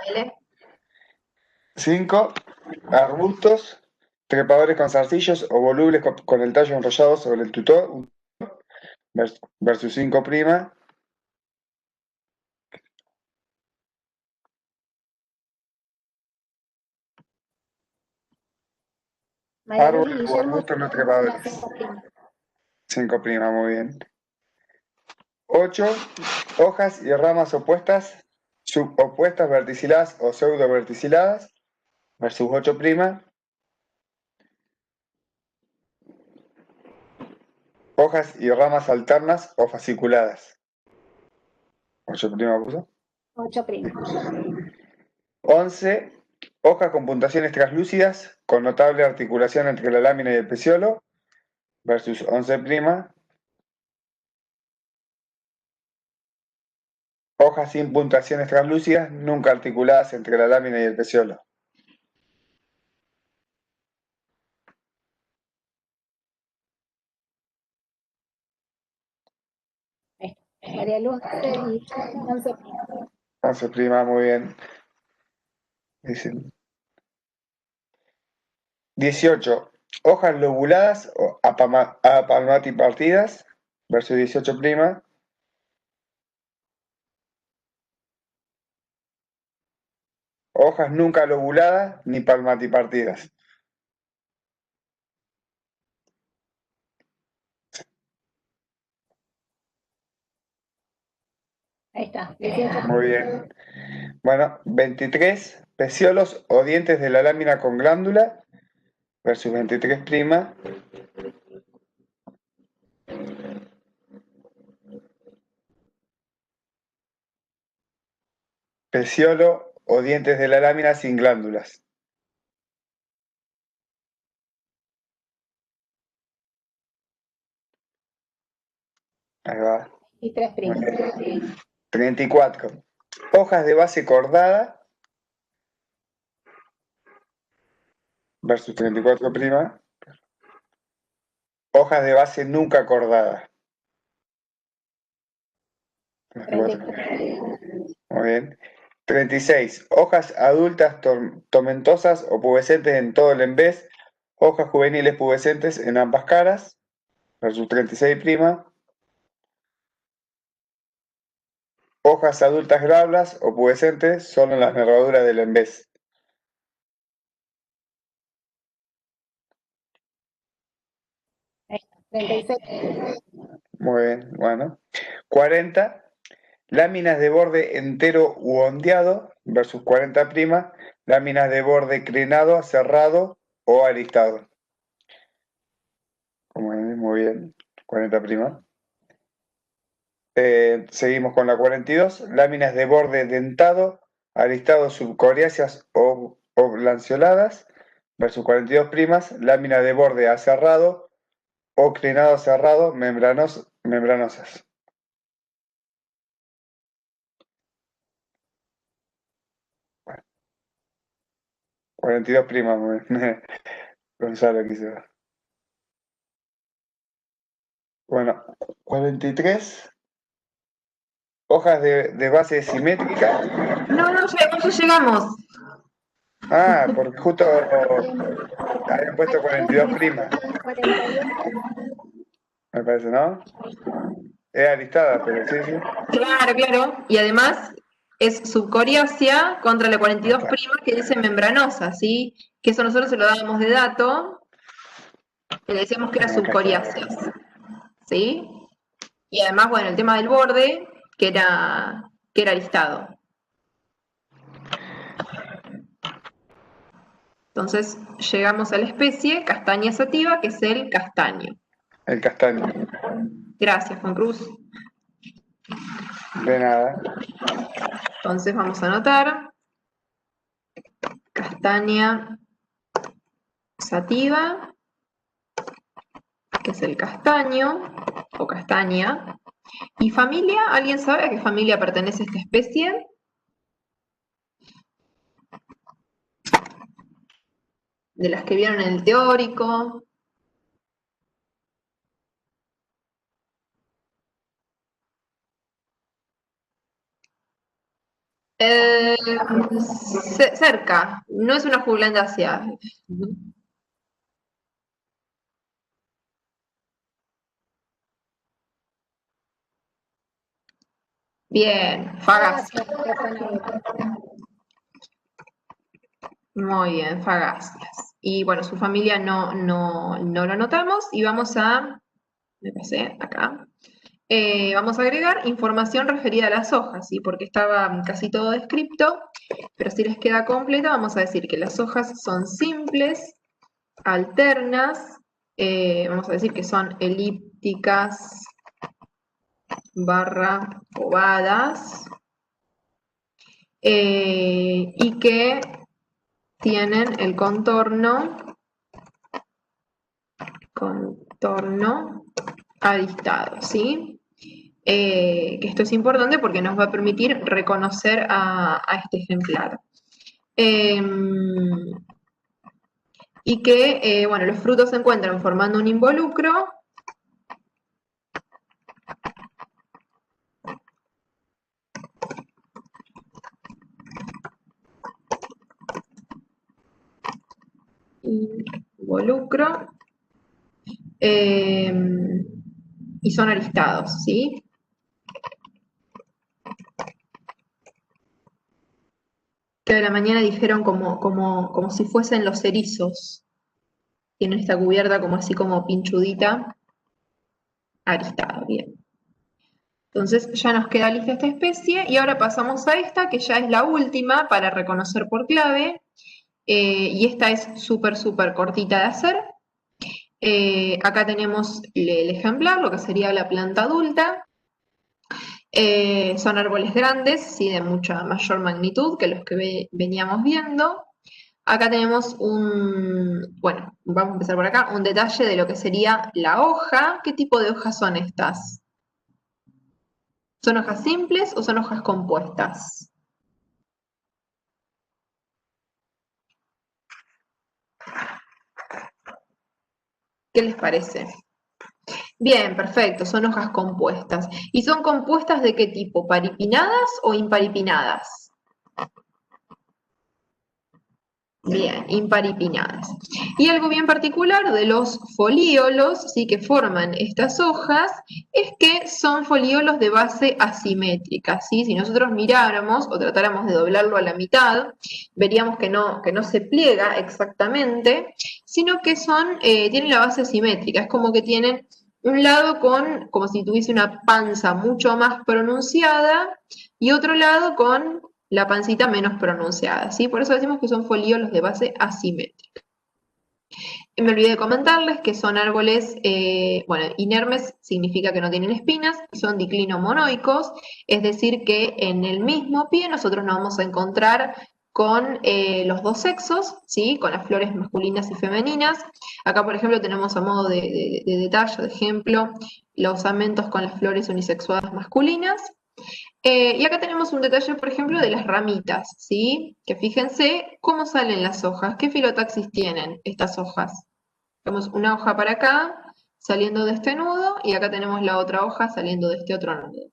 Dale. 5, arbustos, trepadores con zarcillos o volubles con el tallo enrollado sobre el tutor, versus 5'. María Luz y Árboles o Guillermo arbustos no son trepadores. las 5'. 5', muy bien. 8, hojas y ramas opuestas, subopuestas, verticiladas o pseudo verticiladas, versus 8'. Hojas y ramas alternas o fasciculadas. 8' puso. 8'. 11, hojas con puntuaciones translúcidas, con notable articulación entre la lámina y el peciolo, versus 11'. Hojas sin puntuaciones translúcidas, nunca articuladas entre la lámina y el peciolo. María Luz y Guillermo, 11'. 11', muy bien. Dicen. 18, hojas lobuladas o apalmatipartidas, versus 18'. Hojas nunca lobuladas ni palmatipartidas. Ahí está, 18'. Muy bien. Bueno, 23, peciolos o dientes de la lámina con glándula, versus 23'. Peciolo o dientes de la lámina sin glándulas. Ahí va. 23'. 34. Hojas de base cordada, versus 34'. Hojas de base nunca cordada. 34'. Muy bien. 36. Hojas adultas tomentosas o pubescentes en todo el envés. Hojas juveniles pubescentes en ambas caras. Versus 36'. Hojas adultas glabras o pubescentes solo en las nervaduras del envés. Ahí está, 36'. Muy bien, bueno. 40. Láminas de borde entero u ondeado versus 40'. Láminas de borde crenado, cerrado o aristado. Como es, muy bien. 40'. Seguimos con la 42. Láminas de borde dentado, aristado, subcoriáceas o lanceoladas versus 42'. Lámina de borde aserrado o crenado cerrado, membranosas. 42', muy bien. Gonzalo quiso ver. Bueno, 43. Hojas de base simétrica. No llegamos. Ah, porque justo habían puesto 42'. Me parece, ¿no? Es aristada, pero sí. Claro. Y además es subcoriácea contra la 42' que dice membranosa, ¿sí? Que eso nosotros se lo dábamos de dato, que le decíamos que era subcoriáceas, ¿sí? Y además, bueno, el tema del borde, que era aristado. Entonces llegamos a la especie castaña sativa, que es el castaño. El castaño. Gracias, Juan Cruz. De nada. Entonces vamos a anotar castaña sativa, que es el castaño o castaña. ¿Y familia? ¿Alguien sabe a qué familia pertenece esta especie? De las que vieron en el teórico. Cerca, no es una jugulandácea. Bien, fagáceas. Muy bien, fagáceas. Y bueno, su familia no lo anotamos y vamos a, me pasé acá, vamos a agregar información referida a las hojas, ¿sí? Porque estaba casi todo descripto, pero si les queda completa vamos a decir que las hojas son simples, alternas, vamos a decir que son elípticas barra ovadas, y que tienen el contorno aristado, ¿sí? Que esto es importante porque nos va a permitir reconocer a este ejemplar. Y que, bueno, los frutos se encuentran formando un involucro y son aristados, ¿sí? Que de la mañana dijeron como si fuesen los erizos. Tienen esta cubierta como así como pinchudita. Aristado, bien. Entonces ya nos queda lista esta especie y ahora pasamos a esta, que ya es la última para reconocer por clave. Y esta es súper cortita de hacer. Acá tenemos el ejemplar, lo que sería la planta adulta. Son árboles grandes, ¿sí? De mucha mayor magnitud que los que veníamos viendo. Acá tenemos bueno, vamos a empezar por acá, un detalle de lo que sería la hoja. ¿Qué tipo de hojas son estas? ¿Son hojas simples o son hojas compuestas? ¿Qué les parece? Bien, perfecto, son hojas compuestas. ¿Y son compuestas de qué tipo? ¿Paripinadas o imparipinadas? Bien, imparipinadas. Y algo bien particular de los folíolos, ¿sí? Que forman estas hojas, es que son folíolos de base asimétrica, ¿sí? Si nosotros miráramos o tratáramos de doblarlo a la mitad, veríamos que no se pliega exactamente, sino que tienen la base asimétrica, es como que tienen un lado con, como si tuviese una panza mucho más pronunciada y otro lado con la pancita menos pronunciada, ¿sí? Por eso decimos que son folíolos de base asimétrica. Y me olvidé de comentarles que son árboles, bueno, inermes significa que no tienen espinas, son diclino-monoicos, es decir que en el mismo pie nosotros nos vamos a encontrar con los dos sexos, ¿sí? Con las flores masculinas y femeninas. Acá, por ejemplo, tenemos a modo de detalle, de ejemplo, los amentos con las flores unisexuadas masculinas. Y acá tenemos un detalle, por ejemplo, de las ramitas, ¿sí? Que fíjense cómo salen las hojas, qué filotaxis tienen estas hojas. Tenemos una hoja para acá, saliendo de este nudo, y acá tenemos la otra hoja saliendo de este otro nudo.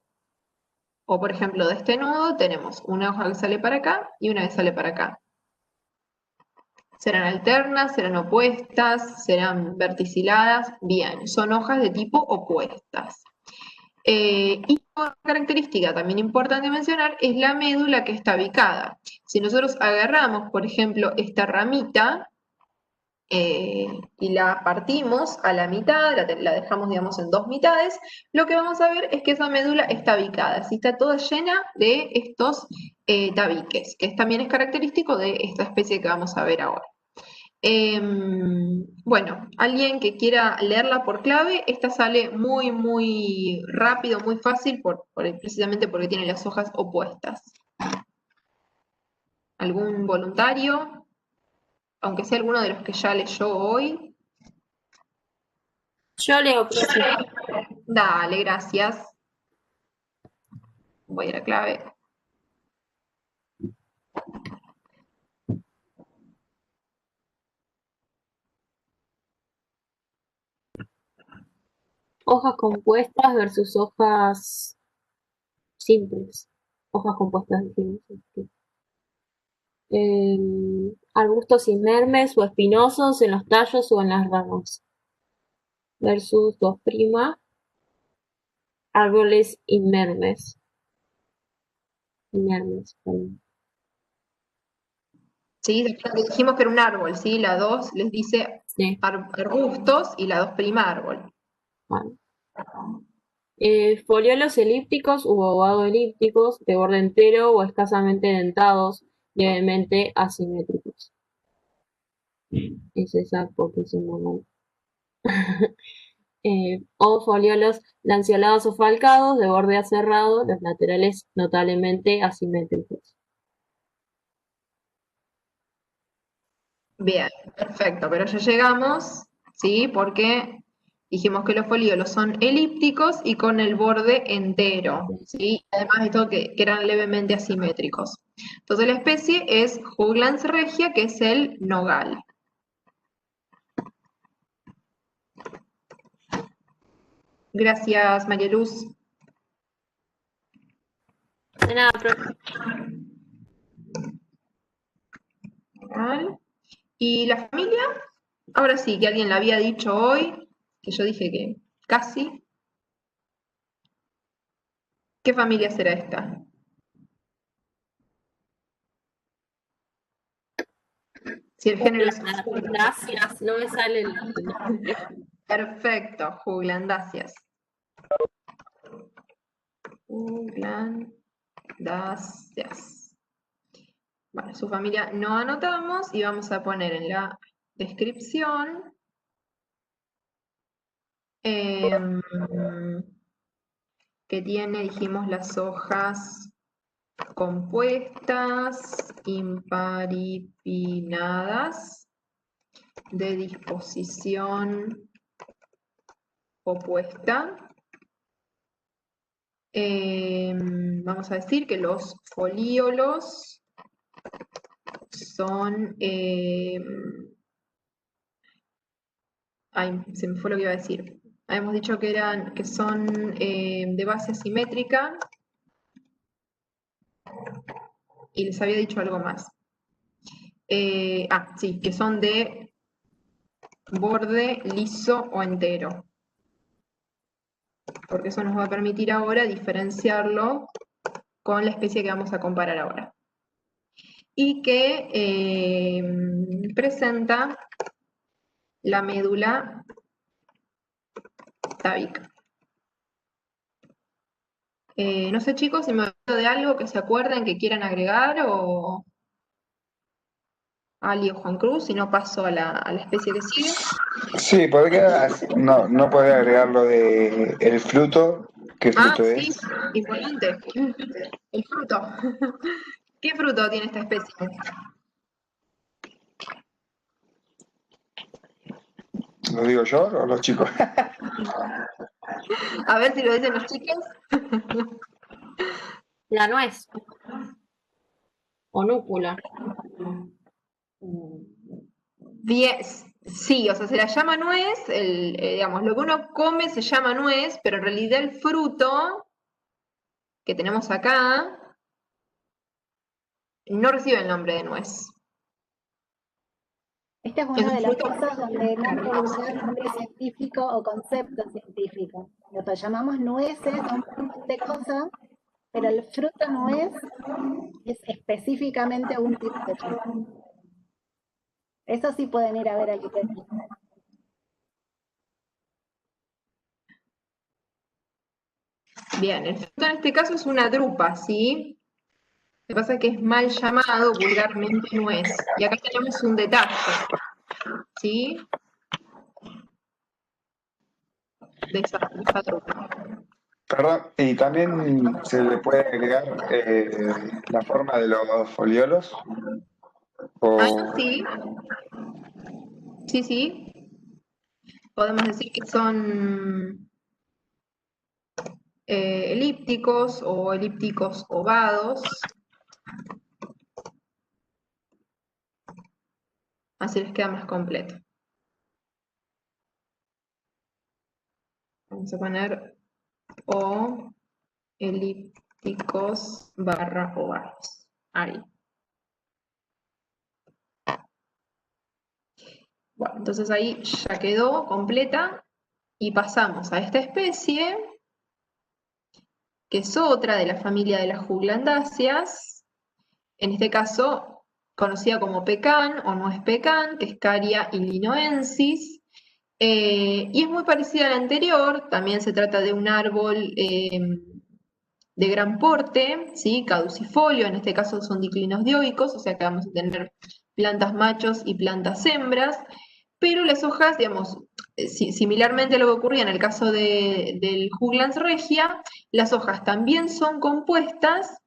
O, por ejemplo, de este nudo tenemos una hoja que sale para acá y una que sale para acá. ¿Serán alternas? ¿Serán opuestas? ¿Serán verticiladas? Bien, son hojas de tipo opuestas. Y una característica también importante mencionar es la médula que está bicada. Si nosotros agarramos, por ejemplo, esta ramita y la partimos a la mitad, la dejamos, digamos, en dos mitades, lo que vamos a ver es que esa médula está bicada, ¿sí? Está toda llena de estos tabiques, que también es característico de esta especie que vamos a ver ahora. Bueno, alguien que quiera leerla por clave, esta sale muy, muy rápido, muy fácil, precisamente porque tiene las hojas opuestas. ¿Algún voluntario? Aunque sea alguno de los que ya leyó hoy. Yo leo, profe. Dale, gracias. Voy a la clave. Hojas compuestas versus hojas simples. Hojas compuestas, decimos. Arbustos inermes o espinosos en los tallos o en las ramas. Versus 2', árboles inermes. Perdón. Sí, dijimos que era un árbol, ¿sí? La 2 les dice Sí. arbustos y la 2' árbol. Bueno. Foliolos elípticos u ovoelípticos, de borde entero o escasamente dentados, levemente asimétricos. Es esa porque se llama. O foliolos lanceolados o falcados, de borde aserrado, los laterales notablemente asimétricos. Bien, perfecto, pero ya llegamos, ¿sí? Porque dijimos que los folíolos son elípticos y con el borde entero, ¿sí? Además de todo que eran levemente asimétricos. Entonces la especie es Juglans regia, que es el nogal. Gracias, María Luz. De nada, profe. ¿Y la familia? Ahora sí, que alguien la había dicho hoy, que yo dije que casi. ¿Qué familia será esta? Si el género es... Gracias, no me sale el nombre. Perfecto, juglandáceas. Juglandáceas. Bueno, su familia no anotamos y vamos a poner en la descripción que tiene, dijimos, las hojas compuestas, imparipinadas, de disposición opuesta. Vamos a decir que los folíolos son... ay, se me fue lo que iba a decir. Habíamos dicho que son de base asimétrica y les había dicho algo más. Sí, que son de borde liso o entero. Porque eso nos va a permitir ahora diferenciarlo con la especie que vamos a comparar ahora. Y que presenta la médula tabique. No sé, chicos, si me olvido de algo que se acuerden que quieran agregar, o Ali o Juan Cruz, si no paso a la especie que sigue. Sí, no podría agregar lo de el fruto. ¿Qué fruto Sí, es? importante. El fruto. ¿Qué fruto tiene esta especie? ¿Lo digo yo o los chicos? A ver si lo dicen los chicos. La nuez. O núcula. Bien, sí, o sea, se la llama nuez, digamos, lo que uno come se llama nuez, pero en realidad el fruto que tenemos acá no recibe el nombre de nuez. Esta es Es una un de las fruto cosas donde no puede hermoso. usar nombre científico o concepto científico. Lo que llamamos nueces a un montón de cosas, pero el fruto nuez es específicamente un tipo de fruto. Eso sí pueden ir a ver al Wikipedia. Bien, el fruto en este caso es una drupa, ¿sí? Lo que pasa es que es mal llamado vulgarmente nuez. Y acá tenemos un detalle, ¿sí? De esa drupa. Perdón, y también se le puede agregar la forma de los foliolos. Sí, sí, sí. Podemos decir que son elípticos o elípticos ovados. Así les queda más completo. Vamos a poner o elípticos barra ovados. Ahí. Bueno, entonces ahí ya quedó completa y pasamos a esta especie, que es otra de la familia de las juglandáceas, en este caso conocida como pecan o nuez pecan, que es Caria illinoensis, y es muy parecida a la anterior. También se trata de un árbol de gran porte, ¿sí? Caducifolio, en este caso son diclinos dioicos, o sea que vamos a tener plantas machos y plantas hembras, pero las hojas, digamos, similarmente a lo que ocurría en el caso del Juglans regia, las hojas también son compuestas,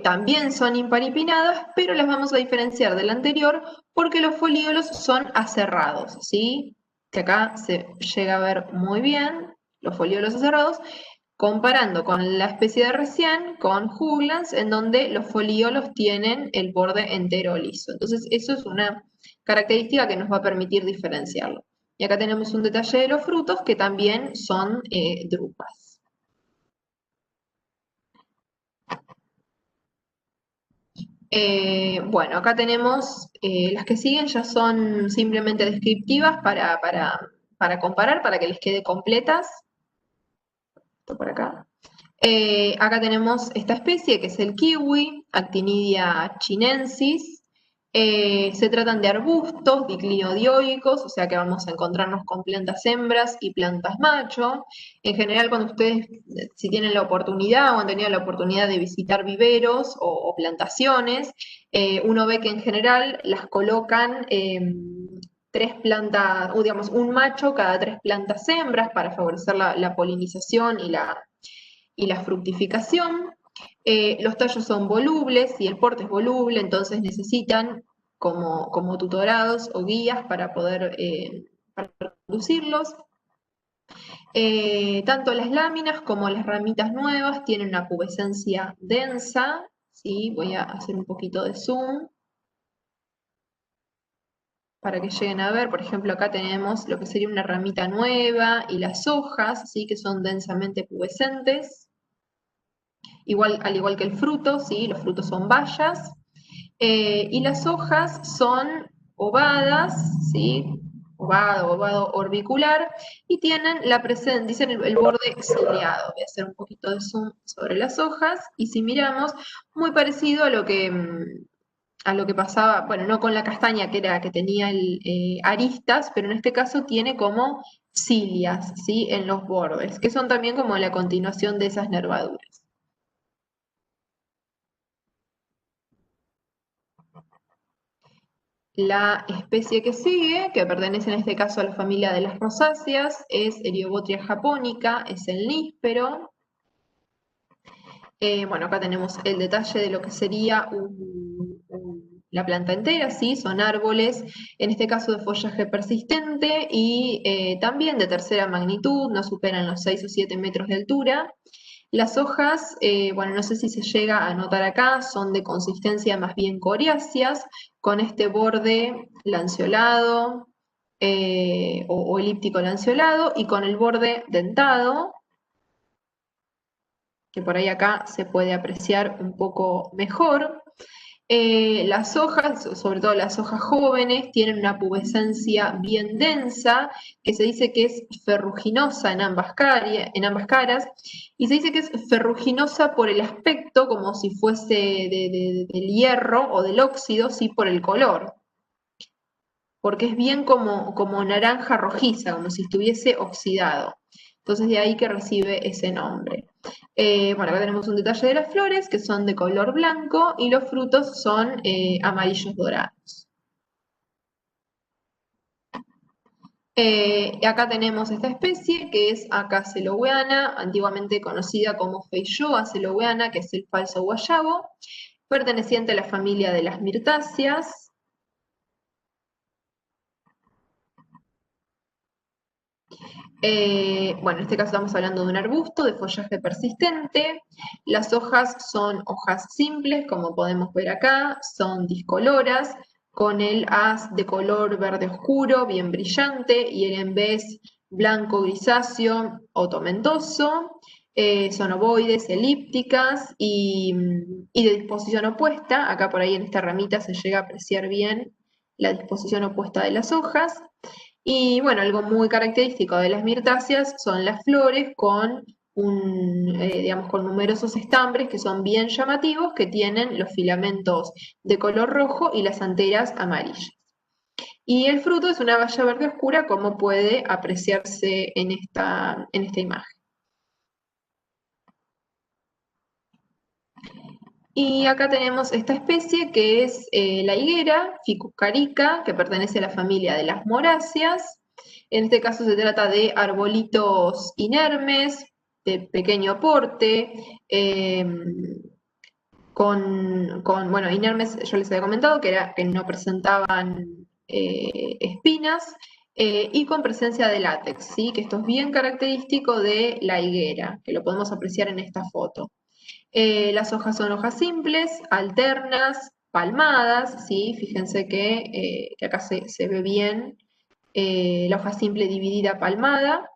también son imparipinnadas, pero las vamos a diferenciar del anterior porque los folíolos son aserrados, ¿sí? Que acá se llega a ver muy bien, los folíolos aserrados, comparando con la especie de recién, con Juglans, en donde los folíolos tienen el borde entero liso. Entonces, eso es una característica que nos va a permitir diferenciarlo. Y acá tenemos un detalle de los frutos que también son drupas. Bueno, acá tenemos, las que siguen ya son simplemente descriptivas para comparar, para que les quede completas. Esto por acá. Acá tenemos esta especie que es el kiwi, Actinidia chinensis. Se tratan de arbustos diclinodioicos, o sea que vamos a encontrarnos con plantas hembras y plantas macho. En general, cuando ustedes, si tienen la oportunidad o han tenido la oportunidad de visitar viveros o plantaciones, uno ve que en general las colocan tres plantas, o digamos, un macho cada tres plantas hembras para favorecer la polinización y la fructificación. Los tallos son volubles y el porte es voluble, entonces necesitan como tutorados o guías para poder conducirlos. Tanto las láminas como las ramitas nuevas tienen una pubescencia densa. ¿Sí? Voy a hacer un poquito de zoom para que lleguen a ver. Por ejemplo, acá tenemos lo que sería una ramita nueva y las hojas, ¿sí? Que son densamente pubescentes. Al igual que el fruto, ¿sí? Los frutos son bayas, y las hojas son ovadas, ¿sí? Ovado orbicular, y tienen dicen el borde ciliado. Voy a hacer un poquito de zoom sobre las hojas, y si miramos, muy parecido a lo que a lo que pasaba, bueno, no con la castaña que era que tenía aristas, pero en este caso tiene como cilias, ¿sí? En los bordes, que son también como la continuación de esas nervaduras. La especie que sigue, que pertenece en este caso a la familia de las rosáceas, es Eriobotria japonica, es el níspero. Bueno, acá tenemos el detalle de lo que sería la planta entera, ¿sí? Son árboles, en este caso de follaje persistente y también de tercera magnitud, no superan los 6 o 7 metros de altura. Las hojas, bueno, no sé si se llega a notar acá, son de consistencia más bien coriáceas, con este borde lanceolado o elíptico lanceolado y con el borde dentado, que por ahí acá se puede apreciar un poco mejor. Las hojas, sobre todo las hojas jóvenes, tienen una pubescencia bien densa, que se dice que es ferruginosa en ambas caras, y se dice que es ferruginosa por el aspecto, como si fuese del hierro o del óxido, sí por el color, porque es bien como naranja rojiza, como si estuviese oxidado. Entonces de ahí que recibe ese nombre. Bueno, acá tenemos un detalle de las flores, que son de color blanco, y los frutos son amarillos dorados. Acá tenemos esta especie, que es Acaceloweana, antiguamente conocida como Feijoa celoweana, que es el falso guayabo, perteneciente a la familia de las mirtáceas. Bueno, en este caso estamos hablando de un arbusto de follaje persistente. Las hojas son hojas simples, como podemos ver acá, son discoloras, con el haz de color verde oscuro, bien brillante, y el embés blanco grisáceo o tomentoso. Son ovoides, elípticas y de disposición opuesta. Acá por ahí en esta ramita se llega a apreciar bien la disposición opuesta de las hojas. Y bueno, algo muy característico de las mirtáceas son las flores con digamos, con numerosos estambres que son bien llamativos, que tienen los filamentos de color rojo y las anteras amarillas. Y el fruto es una baya verde oscura, como puede apreciarse en esta imagen. Y acá tenemos esta especie que es la higuera, Ficus carica, que pertenece a la familia de las moráceas. En este caso se trata de arbolitos inermes, de pequeño porte, bueno, inermes yo les había comentado que no presentaban espinas, y con presencia de látex, ¿sí? Que esto es bien característico de la higuera, que lo podemos apreciar en esta foto. Las hojas son hojas simples, alternas, palmadas, ¿sí? Fíjense que acá se ve bien la hoja simple dividida palmada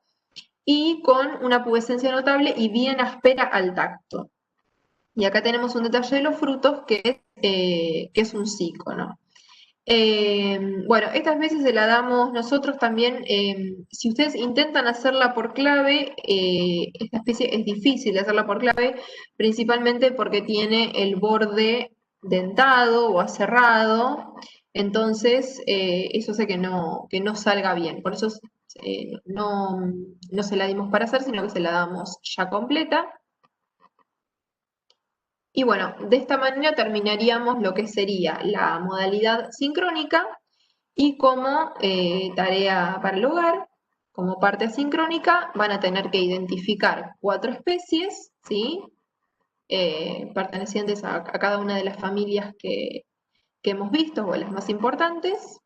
y con una pubescencia notable y bien áspera al tacto. Y acá tenemos un detalle de los frutos que es un cicono. Bueno, estas veces se la damos nosotros también. Si ustedes intentan hacerla por clave, esta especie es difícil de hacerla por clave, principalmente porque tiene el borde dentado o aserrado, entonces eso hace que no salga bien. Por eso no se la dimos para hacer, sino que se la damos ya completa. Y bueno, de esta manera terminaríamos lo que sería la modalidad sincrónica y como tarea para el hogar, como parte asincrónica, van a tener que identificar 4 especies, ¿sí? Pertenecientes a cada una de las familias que hemos visto o las más importantes.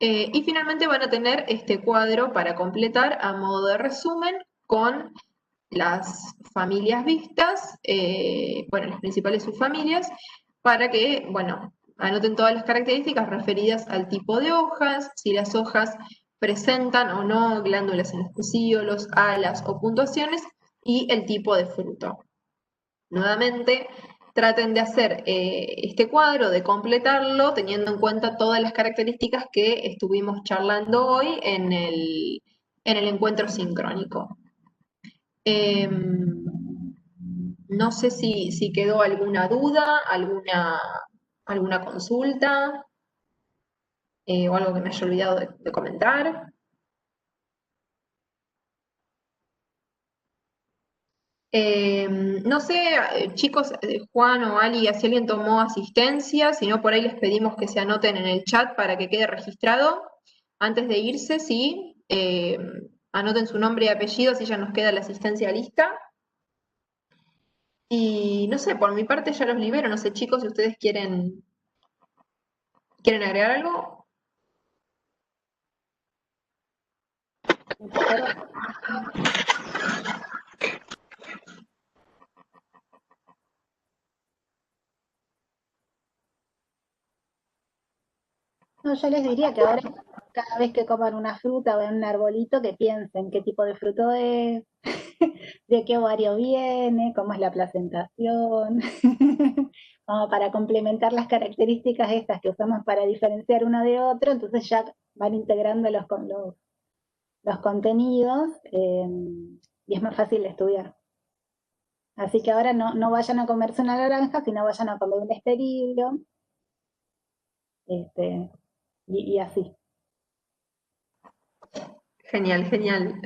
Y finalmente van a tener este cuadro para completar a modo de resumen con las familias vistas, bueno, las principales subfamilias, para que, bueno, anoten todas las características referidas al tipo de hojas, si las hojas presentan o no glándulas en los pecíolos, alas o puntuaciones, y el tipo de fruto. Nuevamente, traten de hacer este cuadro, de completarlo, teniendo en cuenta todas las características que estuvimos charlando hoy en el encuentro sincrónico. No sé si quedó alguna duda, ¿Alguna consulta? ¿O algo que me haya olvidado de comentar? No sé, chicos, Juan o Ali, si alguien tomó asistencia, si no, por ahí les pedimos que se anoten en el chat para que quede registrado. Antes de irse, sí, anoten su nombre y apellido, así ya nos queda la asistencia lista. Y no sé, por mi parte ya los libero, no sé, chicos, si ustedes quieren agregar algo. No, yo les diría que ahora, cada vez que coman una fruta o en un arbolito, que piensen qué tipo de fruto es, de qué ovario viene, cómo es la placentación, como para complementar las características estas que usamos para diferenciar uno de otro, entonces ya van integrando los contenidos y es más fácil de estudiar. Así que ahora no vayan a comerse una naranja, sino vayan a comer un esperilio, y así. Genial, genial.